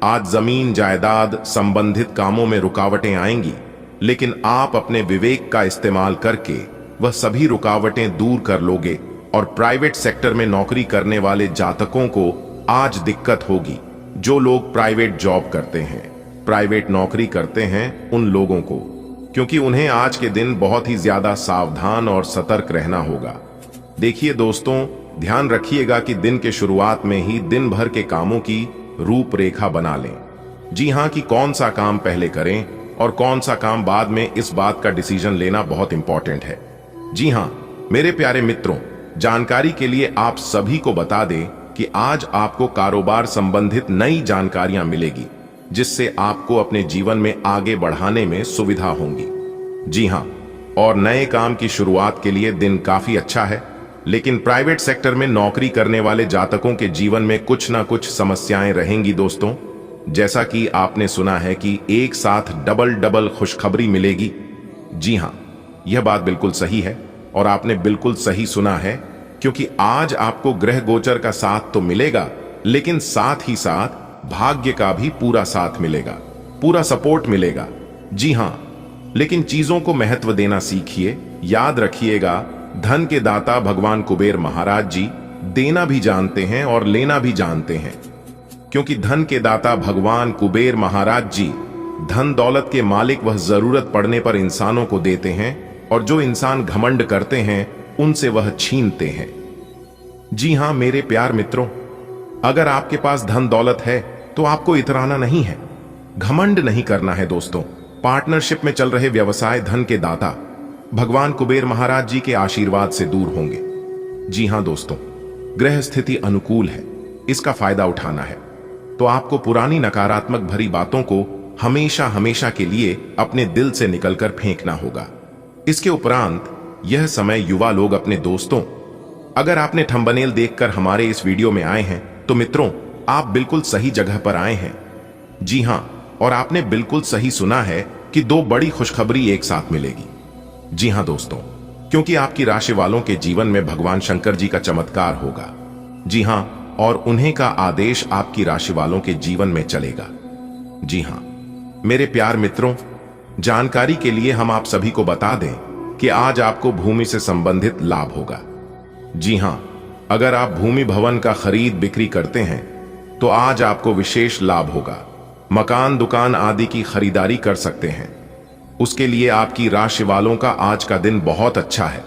आज जमीन जायदाद संबंधित कामों में रुकावटें आएंगी, लेकिन आप अपने विवेक का इस्तेमाल करके वह सभी रुकावटें दूर कर लोगे और प्राइवेट सेक्टर में नौकरी करने वाले जातकों को आज दिक्कत होगी। जो लोग प्राइवेट जॉब करते हैं, प्राइवेट नौकरी करते हैं, उन लोगों को, क्योंकि उन्हें आज के दिन बहुत ही ज्यादा सावधान और सतर्क रहना होगा। देखिए दोस्तों, ध्यान रखिएगा कि दिन के शुरुआत में ही दिन भर के कामों की रूपरेखा बना लें। जी हां, कि कौन सा काम पहले करें और कौन सा काम बाद में, इस बात का डिसीजन लेना बहुत इंपॉर्टेंट है। जी हां मेरे प्यारे मित्रों, जानकारी के लिए आप सभी को बता दें कि आज आपको कारोबार संबंधित नई जानकारियां मिलेगी जिससे आपको अपने जीवन में आगे बढ़ाने में सुविधा होंगी। जी हां, और नए काम की शुरुआत के लिए दिन काफी अच्छा है, लेकिन प्राइवेट सेक्टर में नौकरी करने वाले जातकों के जीवन में कुछ ना कुछ समस्याएं रहेंगी। दोस्तों, जैसा कि आपने सुना है कि एक साथ डबल खुशखबरी मिलेगी। जी हां, यह बात बिल्कुल सही है और आपने बिल्कुल सही सुना है, क्योंकि आज आपको ग्रह गोचर का साथ तो मिलेगा, लेकिन साथ ही साथ भाग्य का भी पूरा साथ मिलेगा, पूरा सपोर्ट मिलेगा। जी हां, लेकिन चीजों को महत्व देना सीखिए। याद रखिएगा, धन के दाता भगवान कुबेर महाराज जी देना भी जानते हैं और लेना भी जानते हैं, क्योंकि धन के दाता भगवान कुबेर महाराज जी धन दौलत के मालिक वह जरूरत पड़ने पर इंसानों को देते हैं और जो इंसान घमंड करते हैं उनसे वह छीनते हैं। जी हां मेरे प्यार मित्रों, अगर आपके पास धन दौलत है तो आपको इतराना नहीं है, घमंड नहीं करना है। दोस्तों, पार्टनरशिप में चल रहे व्यवसाय धन के दाता भगवान कुबेर महाराज जी के आशीर्वाद से दूर होंगे। जी हां दोस्तों, ग्रह स्थिति अनुकूल है, इसका फायदा उठाना है तो आपको पुरानी नकारात्मक भरी बातों को हमेशा हमेशा के लिए अपने दिल से निकलकर फेंकना होगा। इसके उपरांत यह समय युवा लोग अपने दोस्तों, अगर आपने थंबनेल देखकर हमारे इस वीडियो में आए हैं तो मित्रों आप बिल्कुल सही जगह पर आए हैं। जी हां, और आपने बिल्कुल सही सुना है कि दो बड़ी खुशखबरी एक साथ मिलेगी। जी हां दोस्तों, क्योंकि आपकी राशि वालों के जीवन में भगवान शंकर जी का चमत्कार होगा। जी हां, और उन्हीं का आदेश आपकी राशि वालों के जीवन में चलेगा। जी हां मेरे प्यार मित्रों, जानकारी के लिए हम आप सभी को बता दें कि आज आपको भूमि से संबंधित लाभ होगा। जी हां, अगर आप भूमि भवन का खरीद बिक्री करते हैं तो आज आपको विशेष लाभ होगा। मकान दुकान आदि की खरीदारी कर सकते हैं। उसके लिए आपकी राशि वालों का आज का दिन बहुत अच्छा है,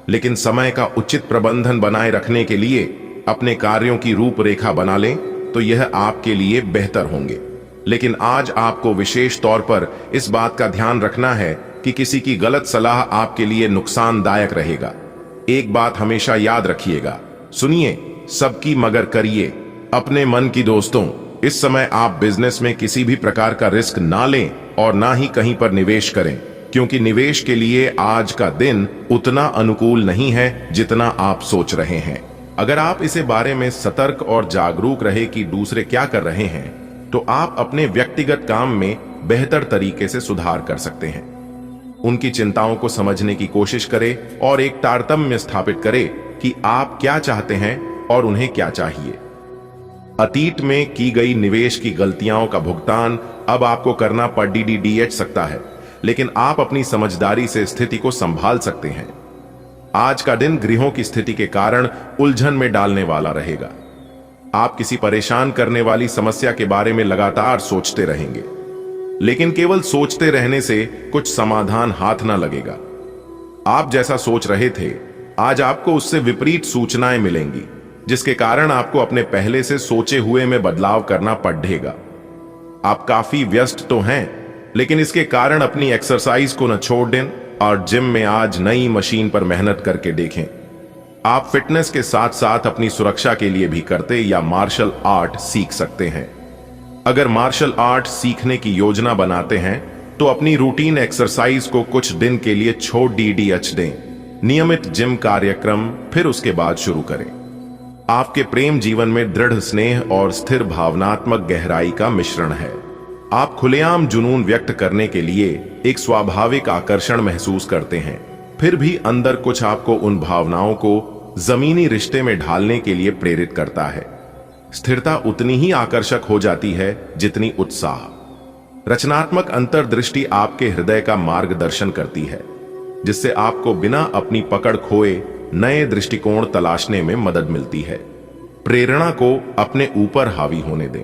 लेकिन समय का उचित प्रबंधन बनाए रखने के लिए अपने कार्यों की रूपरेखा बना लें तो यह आपके लिए बेहतर होंगे। लेकिन आज आपको विशेष तौर पर इस बात का ध्यान रखना है कि किसी की गलत सलाह आपके लिए नुकसानदायक रहेगा। एक बात हमेशा याद रखिएगा, सुनिए सबकी मगर करिए अपने मन की। दोस्तों, इस समय आप बिजनेस में किसी भी प्रकार का रिस्क ना लें और ना ही कहीं पर निवेश करें, क्योंकि निवेश के लिए आज का दिन उतना अनुकूल नहीं है जितना आप सोच रहे हैं। अगर आप इसे बारे में सतर्क और जागरूक रहे कि दूसरे क्या कर रहे हैं तो आप अपने व्यक्तिगत काम में बेहतर तरीके से सुधार कर सकते हैं। उनकी चिंताओं को समझने की कोशिश करें और एक तारतम्य स्थापित करें कि आप क्या चाहते हैं और उन्हें क्या चाहिए। अतीत में की गई निवेश की गलतियों का भुगतान अब आपको करना पड़ DDDH सकता है, लेकिन आप अपनी समझदारी से स्थिति को संभाल सकते हैं। आज का दिन ग्रहों की स्थिति के कारण उलझन में डालने वाला रहेगा। आप किसी परेशान करने वाली समस्या के बारे में लगातार सोचते रहेंगे, लेकिन केवल सोचते रहने से कुछ समाधान हाथ ना लगेगा। आप जैसा सोच रहे थे, आज आपको उससे विपरीत सूचनाएं मिलेंगी, जिसके कारण आपको अपने पहले से सोचे हुए में बदलाव करना पड़ेगा। आप काफी व्यस्त तो हैं, लेकिन इसके कारण अपनी एक्सरसाइज को न छोड़ दें और जिम में आज नई मशीन पर मेहनत करके देखें। आप फिटनेस के साथ साथ अपनी सुरक्षा के लिए भी करते या मार्शल आर्ट सीख सकते हैं। अगर मार्शल आर्ट सीखने की योजना बनाते हैं तो अपनी रूटीन एक्सरसाइज को कुछ दिन के लिए छोड़ DDH दें। नियमित जिम कार्यक्रम फिर उसके बाद शुरू करें। आपके प्रेम जीवन में दृढ़ स्नेह और स्थिर भावनात्मक गहराई का मिश्रण है। आप खुलेआम जुनून व्यक्त करने के लिए एक स्वाभाविक आकर्षण महसूस करते हैं, फिर भी अंदर कुछ आपको उन भावनाओं को जमीनी रिश्ते में ढालने के लिए प्रेरित करता है। स्थिरता उतनी ही आकर्षक हो जाती है जितनी उत्साह। रचनात्मक अंतर्दृष्टि आपके हृदय का मार्गदर्शन करती है, जिससे आपको बिना अपनी पकड़ खोए नए दृष्टिकोण तलाशने में मदद मिलती है। प्रेरणा को अपने ऊपर हावी होने दें,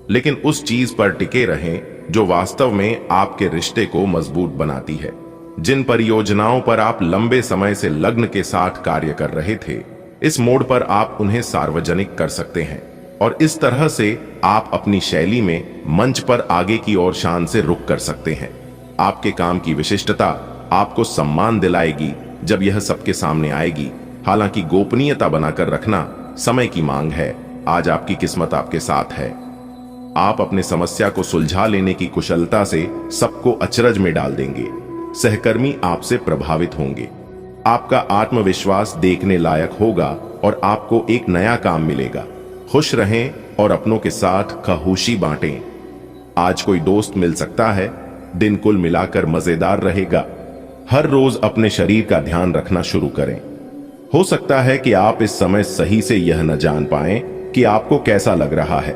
लेकिन उस चीज पर टिके रहें जो वास्तव में आपके रिश्ते को मजबूत बनाती है। जिन परियोजनाओं पर आप लंबे समय से लग्न के साथ कार्य कर रहे थे, इस मोड़ पर आप उन्हें सार्वजनिक कर सकते हैं और इस तरह से आप अपनी शैली में मंच पर आगे की ओर शान से रुख कर सकते हैं। आपके काम की विशिष्टता आपको सम्मान दिलाएगी जब यह सबके सामने आएगी। हालांकि गोपनीयता बनाकर रखना समय की मांग है। आज आपकी किस्मत आपके साथ है। आप अपने समस्या को सुलझा लेने की कुशलता से सबको अचरज में डाल देंगे। सहकर्मी आपसे प्रभावित होंगे। आपका आत्मविश्वास देखने लायक होगा और आपको एक नया काम मिलेगा। खुश रहें और अपनों के साथ खहुशी बांटें। आज कोई दोस्त मिल सकता है। दिन कुल मिलाकर मजेदार रहेगा। हर रोज अपने शरीर का ध्यान रखना शुरू करें। हो सकता है कि आप इस समय सही से यह न जान पाएं कि आपको कैसा लग रहा है,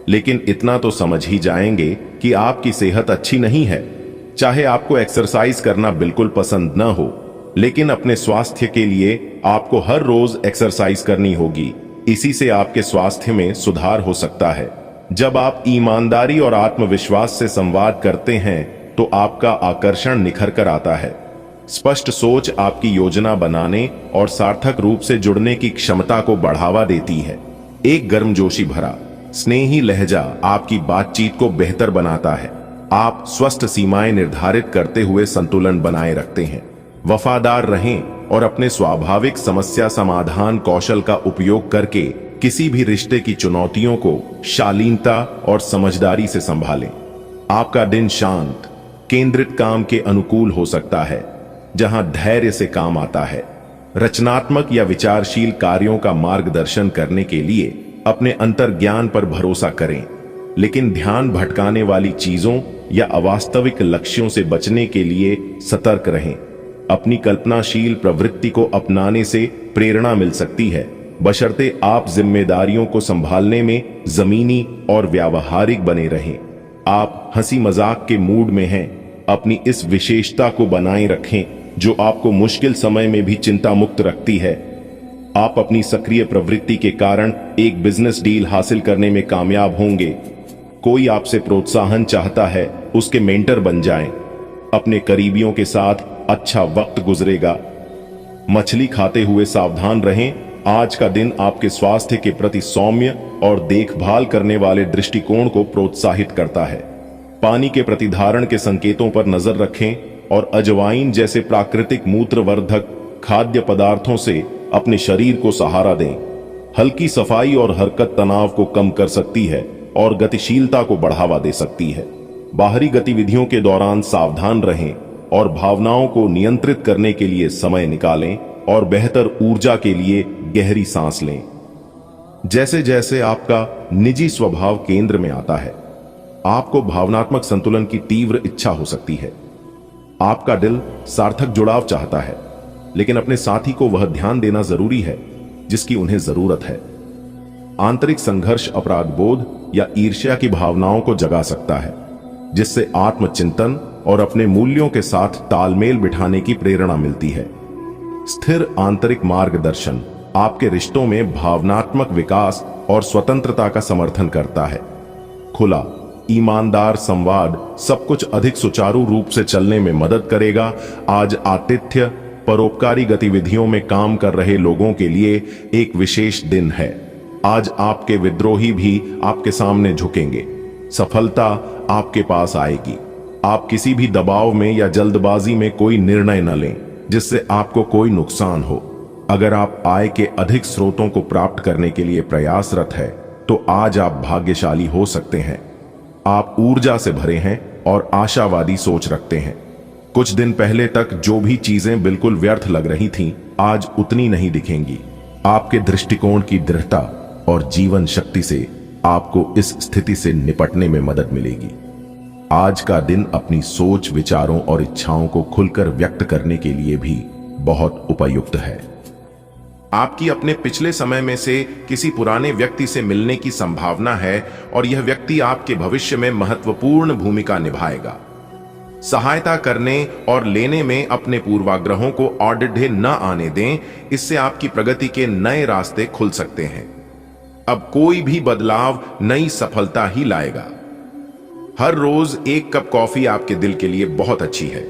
लेकिन इतना तो समझ ही जाएंगे कि आपकी सेहत अच्छी नहीं है। चाहे आपको एक्सरसाइज करना बिल्कुल पसंद न हो, लेकिन अपने स्वास्थ्य के लिए आपको हर रोज एक्सरसाइज करनी होगी। इसी से आपके स्वास्थ्य में सुधार हो सकता है। जब आप ईमानदारी और आत्मविश्वास से संवाद करते हैं तो आपका आकर्षण निखर कर आता है। स्पष्ट सोच आपकी योजना बनाने और सार्थक रूप से जुड़ने की क्षमता को बढ़ावा देती है। एक गर्मजोशी भरा स्नेही लहजा आपकी बातचीत को बेहतर बनाता है। आप स्वस्थ सीमाएं निर्धारित करते हुए संतुलन बनाए रखते हैं। वफादार रहें और अपने स्वाभाविक समस्या समाधान कौशल का उपयोग करके किसी भी रिश्ते की चुनौतियों को शालीनता और समझदारी से संभालें। आपका दिन शांत, केंद्रित काम के अनुकूल हो सकता है, जहां धैर्य से काम आता है। रचनात्मक या विचारशील कार्यों का मार्गदर्शन करने के लिए अपने अंतर्ज्ञान पर भरोसा करें, लेकिन ध्यान भटकाने वाली चीजों या अवास्तविक लक्ष्यों से बचने के लिए सतर्क रहें। अपनी कल्पनाशील प्रवृत्ति को अपनाने से प्रेरणा मिल सकती है, बशर्ते आप जिम्मेदारियों को संभालने में जमीनी और व्यावहारिक बने रहें। आप हंसी मजाक के मूड में हैं, अपनी इस विशेषता को बनाए रखें जो आपको मुश्किल समय में भी चिंता मुक्त रखती है। आप अपनी सक्रिय प्रवृत्ति के कारण एक बिजनेस डील हासिल करने में कामयाब होंगे। कोई आपसे प्रोत्साहन चाहता है, उसके मेंटर बन जाएं। अपने करीबियों के साथ अच्छा वक्त गुजरेगा। मछली खाते हुए सावधान रहें। आज का दिन आपके स्वास्थ्य के प्रति सौम्य और देखभाल करने वाले दृष्टिकोण को प्रोत्साहित करता है। पानी के प्रतिधारण के संकेतों पर नजर रखें और अजवाइन जैसे प्राकृतिक मूत्रवर्धक खाद्य पदार्थों से अपने शरीर को सहारा दें। हल्की सफाई और हरकत तनाव को कम कर सकती है और गतिशीलता को बढ़ावा दे सकती है। बाहरी गतिविधियों के दौरान सावधान रहें और भावनाओं को नियंत्रित करने के लिए समय निकालें और बेहतर ऊर्जा के लिए गहरी सांस लें। जैसे जैसे आपका निजी स्वभाव केंद्र में आता है, आपको भावनात्मक संतुलन की तीव्र इच्छा हो सकती है। आपका दिल सार्थक जुड़ाव चाहता है, लेकिन अपने साथी को वह ध्यान देना जरूरी है जिसकी उन्हें जरूरत है। आंतरिक संघर्ष अपराध बोध या ईर्ष्या की भावनाओं को जगा सकता है, जिससे आत्मचिंतन और अपने मूल्यों के साथ तालमेल बिठाने की प्रेरणा मिलती है। स्थिर आंतरिक मार्गदर्शन आपके रिश्तों में भावनात्मक विकास और स्वतंत्रता का समर्थन करता है। खुला, ईमानदार संवाद सब कुछ अधिक सुचारू रूप से चलने में मदद करेगा। आज आतिथ्य, परोपकारी गतिविधियों में काम कर रहे लोगों के लिए एक विशेष दिन है। आज आपके विद्रोही भी आपके सामने झुकेंगे। सफलता आपके पास आएगी। आप किसी भी दबाव में या जल्दबाजी में कोई निर्णय न लें जिससे आपको कोई नुकसान हो। अगर आप आय के अधिक स्रोतों को प्राप्त करने के लिए प्रयासरत है तो आज आप भाग्यशाली हो सकते हैं। आप ऊर्जा से भरे हैं और आशावादी सोच रखते हैं। कुछ दिन पहले तक जो भी चीजें बिल्कुल व्यर्थ लग रही थीं, आज उतनी नहीं दिखेंगी। आपके दृष्टिकोण की दृढ़ता और जीवन शक्ति से आपको इस स्थिति से निपटने में मदद मिलेगी। आज का दिन अपनी सोच, विचारों और इच्छाओं को खुलकर व्यक्त करने के लिए भी बहुत उपयुक्त है। आपकी अपने पिछले समय में से किसी पुराने व्यक्ति से मिलने की संभावना है और यह व्यक्ति आपके भविष्य में महत्वपूर्ण भूमिका निभाएगा। सहायता करने और लेने में अपने पूर्वाग्रहों को औडिढ़े न आने दें, इससे आपकी प्रगति के नए रास्ते खुल सकते हैं। अब कोई भी बदलाव नई सफलता ही लाएगा। हर रोज एक कप कॉफी आपके दिल के लिए बहुत अच्छी है।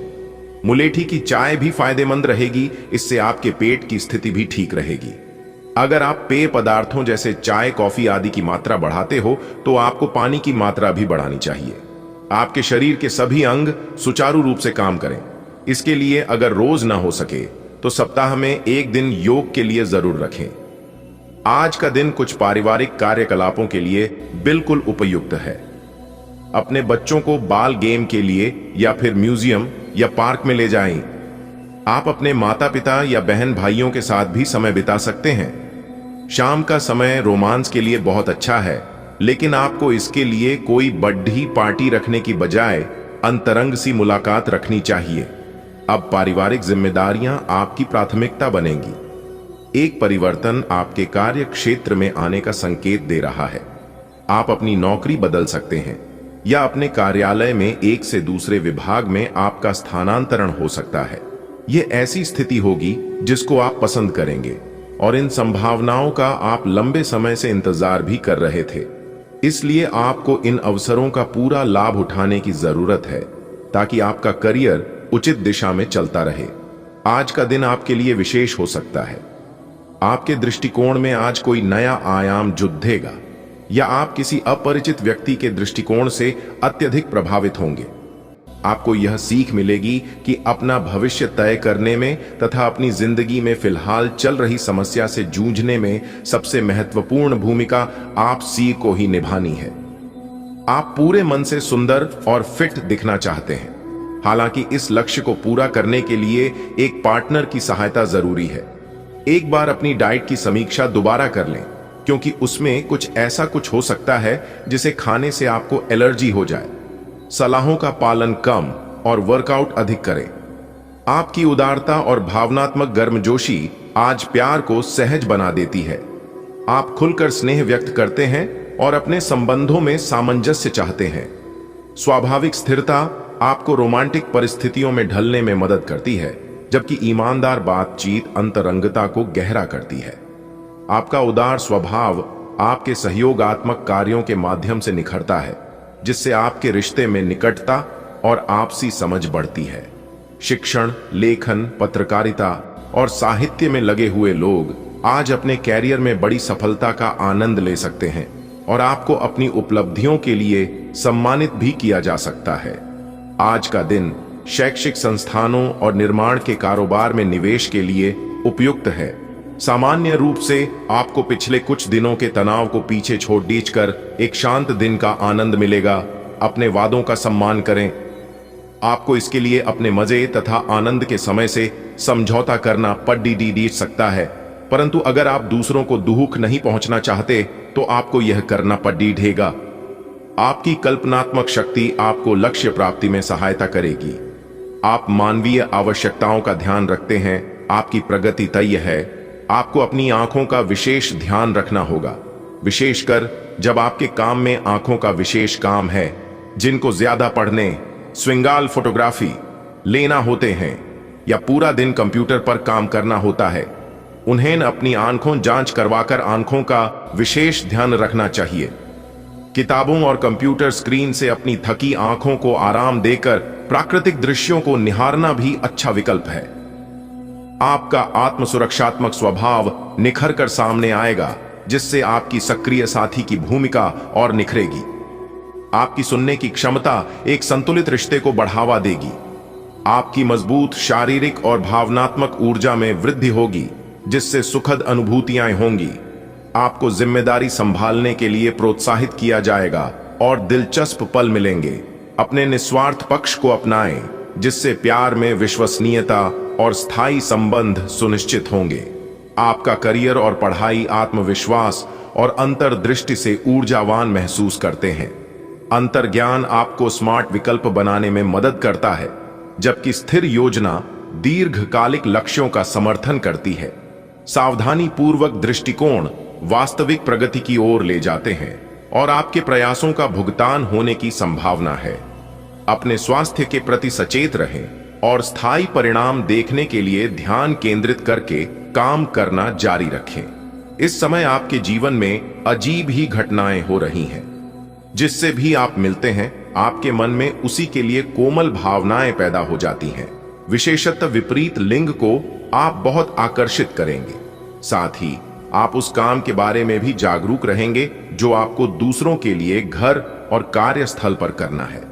मुलेठी की चाय भी फायदेमंद रहेगी, इससे आपके पेट की स्थिति भी ठीक रहेगी। अगर आप पेय पदार्थों जैसे चाय, कॉफी आदि की मात्रा बढ़ाते हो तो आपको पानी की मात्रा भी बढ़ानी चाहिए। आपके शरीर के सभी अंग सुचारू रूप से काम करें। इसके लिए अगर रोज ना हो सके तो सप्ताह में एक दिन योग के लिए जरूर रखें। आज का दिन कुछ पारिवारिक कार्यकलापों के लिए बिल्कुल उपयुक्त है। अपने बच्चों को बाल गेम के लिए या फिर म्यूजियम या पार्क में ले जाएं। आप अपने माता पिता या बहन भाइयों के साथ भी समय बिता सकते हैं। शाम का समय रोमांस के लिए बहुत अच्छा है, लेकिन आपको इसके लिए कोई बड़ी पार्टी रखने की बजाय अंतरंग सी मुलाकात रखनी चाहिए। अब पारिवारिक जिम्मेदारियां आपकी प्राथमिकता बनेंगी। एक परिवर्तन आपके कार्य क्षेत्र में आने का संकेत दे रहा है। आप अपनी नौकरी बदल सकते हैं या अपने कार्यालय में एक से दूसरे विभाग में आपका स्थानांतरण हो सकता है। यह ऐसी स्थिति होगी जिसको आप पसंद करेंगे और इन संभावनाओं का आप लंबे समय से इंतजार भी कर रहे थे। इसलिए आपको इन अवसरों का पूरा लाभ उठाने की जरूरत है ताकि आपका करियर उचित दिशा में चलता रहे। आज का दिन आपके लिए विशेष हो सकता है। आपके दृष्टिकोण में आज कोई नया आयाम जुड़ेगा या आप किसी अपरिचित व्यक्ति के दृष्टिकोण से अत्यधिक प्रभावित होंगे। आपको यह सीख मिलेगी कि अपना भविष्य तय करने में तथा अपनी जिंदगी में फिलहाल चल रही समस्या से जूझने में सबसे महत्वपूर्ण भूमिका आप सी को ही निभानी है। आप पूरे मन से सुंदर और फिट दिखना चाहते हैं। हालांकि इस लक्ष्य को पूरा करने के लिए एक पार्टनर की सहायता जरूरी है। एक बार अपनी डाइट की समीक्षा दोबारा कर लें, क्योंकि उसमें कुछ ऐसा हो सकता है जिसे खाने से आपको एलर्जी हो जाए। सलाहों का पालन कम और वर्कआउट अधिक करें। आपकी उदारता और भावनात्मक गर्मजोशी आज प्यार को सहज बना देती है। आप खुलकर स्नेह व्यक्त करते हैं और अपने संबंधों में सामंजस्य चाहते हैं। स्वाभाविक स्थिरता आपको रोमांटिक परिस्थितियों में ढलने में मदद करती है, जबकि ईमानदार बातचीत अंतरंगता को गहरा करती है। आपका उदार स्वभाव आपके सहयोगात्मक कार्यों के माध्यम से निखरता है, जिससे आपके रिश्ते में निकटता और आपसी समझ बढ़ती है। शिक्षण, लेखन, पत्रकारिता और साहित्य में लगे हुए लोग आज अपने कैरियर में बड़ी सफलता का आनंद ले सकते हैं और आपको अपनी उपलब्धियों के लिए सम्मानित भी किया जा सकता है। आज का दिन शैक्षिक संस्थानों और निर्माण के कारोबार में निवेश के लिए उपयुक्त है। सामान्य रूप से आपको पिछले कुछ दिनों के तनाव को पीछे छोड़ दीजकर एक शांत दिन का आनंद मिलेगा। अपने वादों का सम्मान करें। आपको इसके लिए अपने मजे तथा आनंद के समय से समझौता करना पड़ सकता है, परंतु अगर आप दूसरों को दुख नहीं पहुंचना चाहते तो आपको यह करना पड़ेगा। आपकी कल्पनात्मक शक्ति आपको लक्ष्य प्राप्ति में सहायता करेगी। आप मानवीय आवश्यकताओं का ध्यान रखते हैं। आपकी प्रगति तय है। आपको अपनी आंखों का विशेष ध्यान रखना होगा, विशेषकर जब आपके काम में आंखों का विशेष काम है। जिनको ज्यादा पढ़ने, स्विंगाल फोटोग्राफी लेना होते हैं या पूरा दिन कंप्यूटर पर काम करना होता है, उन्हें अपनी आंखों जांच करवाकर आंखों का विशेष ध्यान रखना चाहिए। किताबों और कंप्यूटर स्क्रीन से अपनी थकी आंखों को आराम देकर प्राकृतिक दृश्यों को निहारना भी अच्छा विकल्प है। आपका आत्मसुरक्षात्मक स्वभाव निखर कर सामने आएगा, जिससे आपकी सक्रिय साथी की भूमिका और निखरेगी। आपकी सुनने की क्षमता एक संतुलित रिश्ते को बढ़ावा देगी। आपकी मजबूत शारीरिक और भावनात्मक ऊर्जा में वृद्धि होगी, जिससे सुखद अनुभूतियां होंगी। आपको जिम्मेदारी संभालने के लिए प्रोत्साहित किया जाएगा और दिलचस्प पल मिलेंगे। अपने निस्वार्थ पक्ष को अपनाएं, जिससे प्यार में विश्वसनीयता और स्थायी संबंध सुनिश्चित होंगे। आपका करियर और पढ़ाई आत्मविश्वास और अंतर्दृष्टि से ऊर्जावान महसूस करते हैं। अंतर्ज्ञान आपको स्मार्ट विकल्प बनाने में मदद करता है, जबकि स्थिर योजना दीर्घकालिक लक्ष्यों का समर्थन करती है। सावधानी पूर्वक दृष्टिकोण वास्तविक प्रगति की ओर ले जाते हैं और आपके प्रयासों का भुगतान होने की संभावना है। अपने स्वास्थ्य के प्रति सचेत रहें और स्थायी परिणाम देखने के लिए ध्यान केंद्रित करके काम करना जारी रखें। इस समय आपके जीवन में अजीब ही घटनाएं हो रही हैं। जिससे भी आप मिलते हैं, आपके मन में उसी के लिए कोमल भावनाएं पैदा हो जाती हैं। विशेषतः विपरीत लिंग को आप बहुत आकर्षित करेंगे। साथ ही आप उस काम के बारे में भी जागरूक रहेंगे जो आपको दूसरों के लिए घर और कार्यस्थल पर करना है।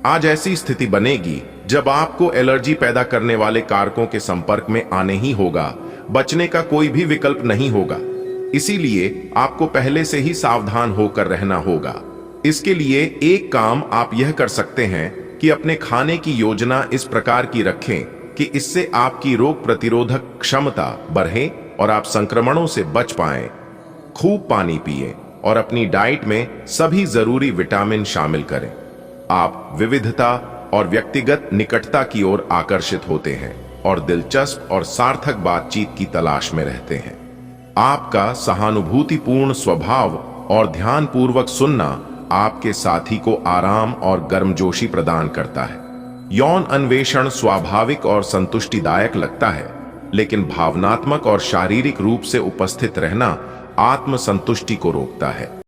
आज ऐसी स्थिति बनेगी जब आपको एलर्जी पैदा करने वाले कारकों के संपर्क में आने ही होगा। बचने का कोई भी विकल्प नहीं होगा। इसीलिए आपको पहले से ही सावधान होकर रहना होगा। इसके लिए एक काम आप यह कर सकते हैं कि अपने खाने की योजना इस प्रकार की रखें कि इससे आपकी रोग प्रतिरोधक क्षमता बढ़े और आप संक्रमणों से बच पाएं। खूब पानी पिएं और अपनी डाइट में सभी जरूरी विटामिन शामिल करें। आप विविधता और व्यक्तिगत निकटता की ओर आकर्षित होते हैं और दिलचस्प और सार्थक बातचीत की तलाश में रहते हैं। आपका सहानुभूतिपूर्ण स्वभाव और ध्यानपूर्वक सुनना आपके साथी को आराम और गर्मजोशी प्रदान करता है। यौन अन्वेषण स्वाभाविक और संतुष्टिदायक लगता है, लेकिन भावनात्मक और शारीरिक रूप से उपस्थित रहना आत्मसंतुष्टि को रोकता है।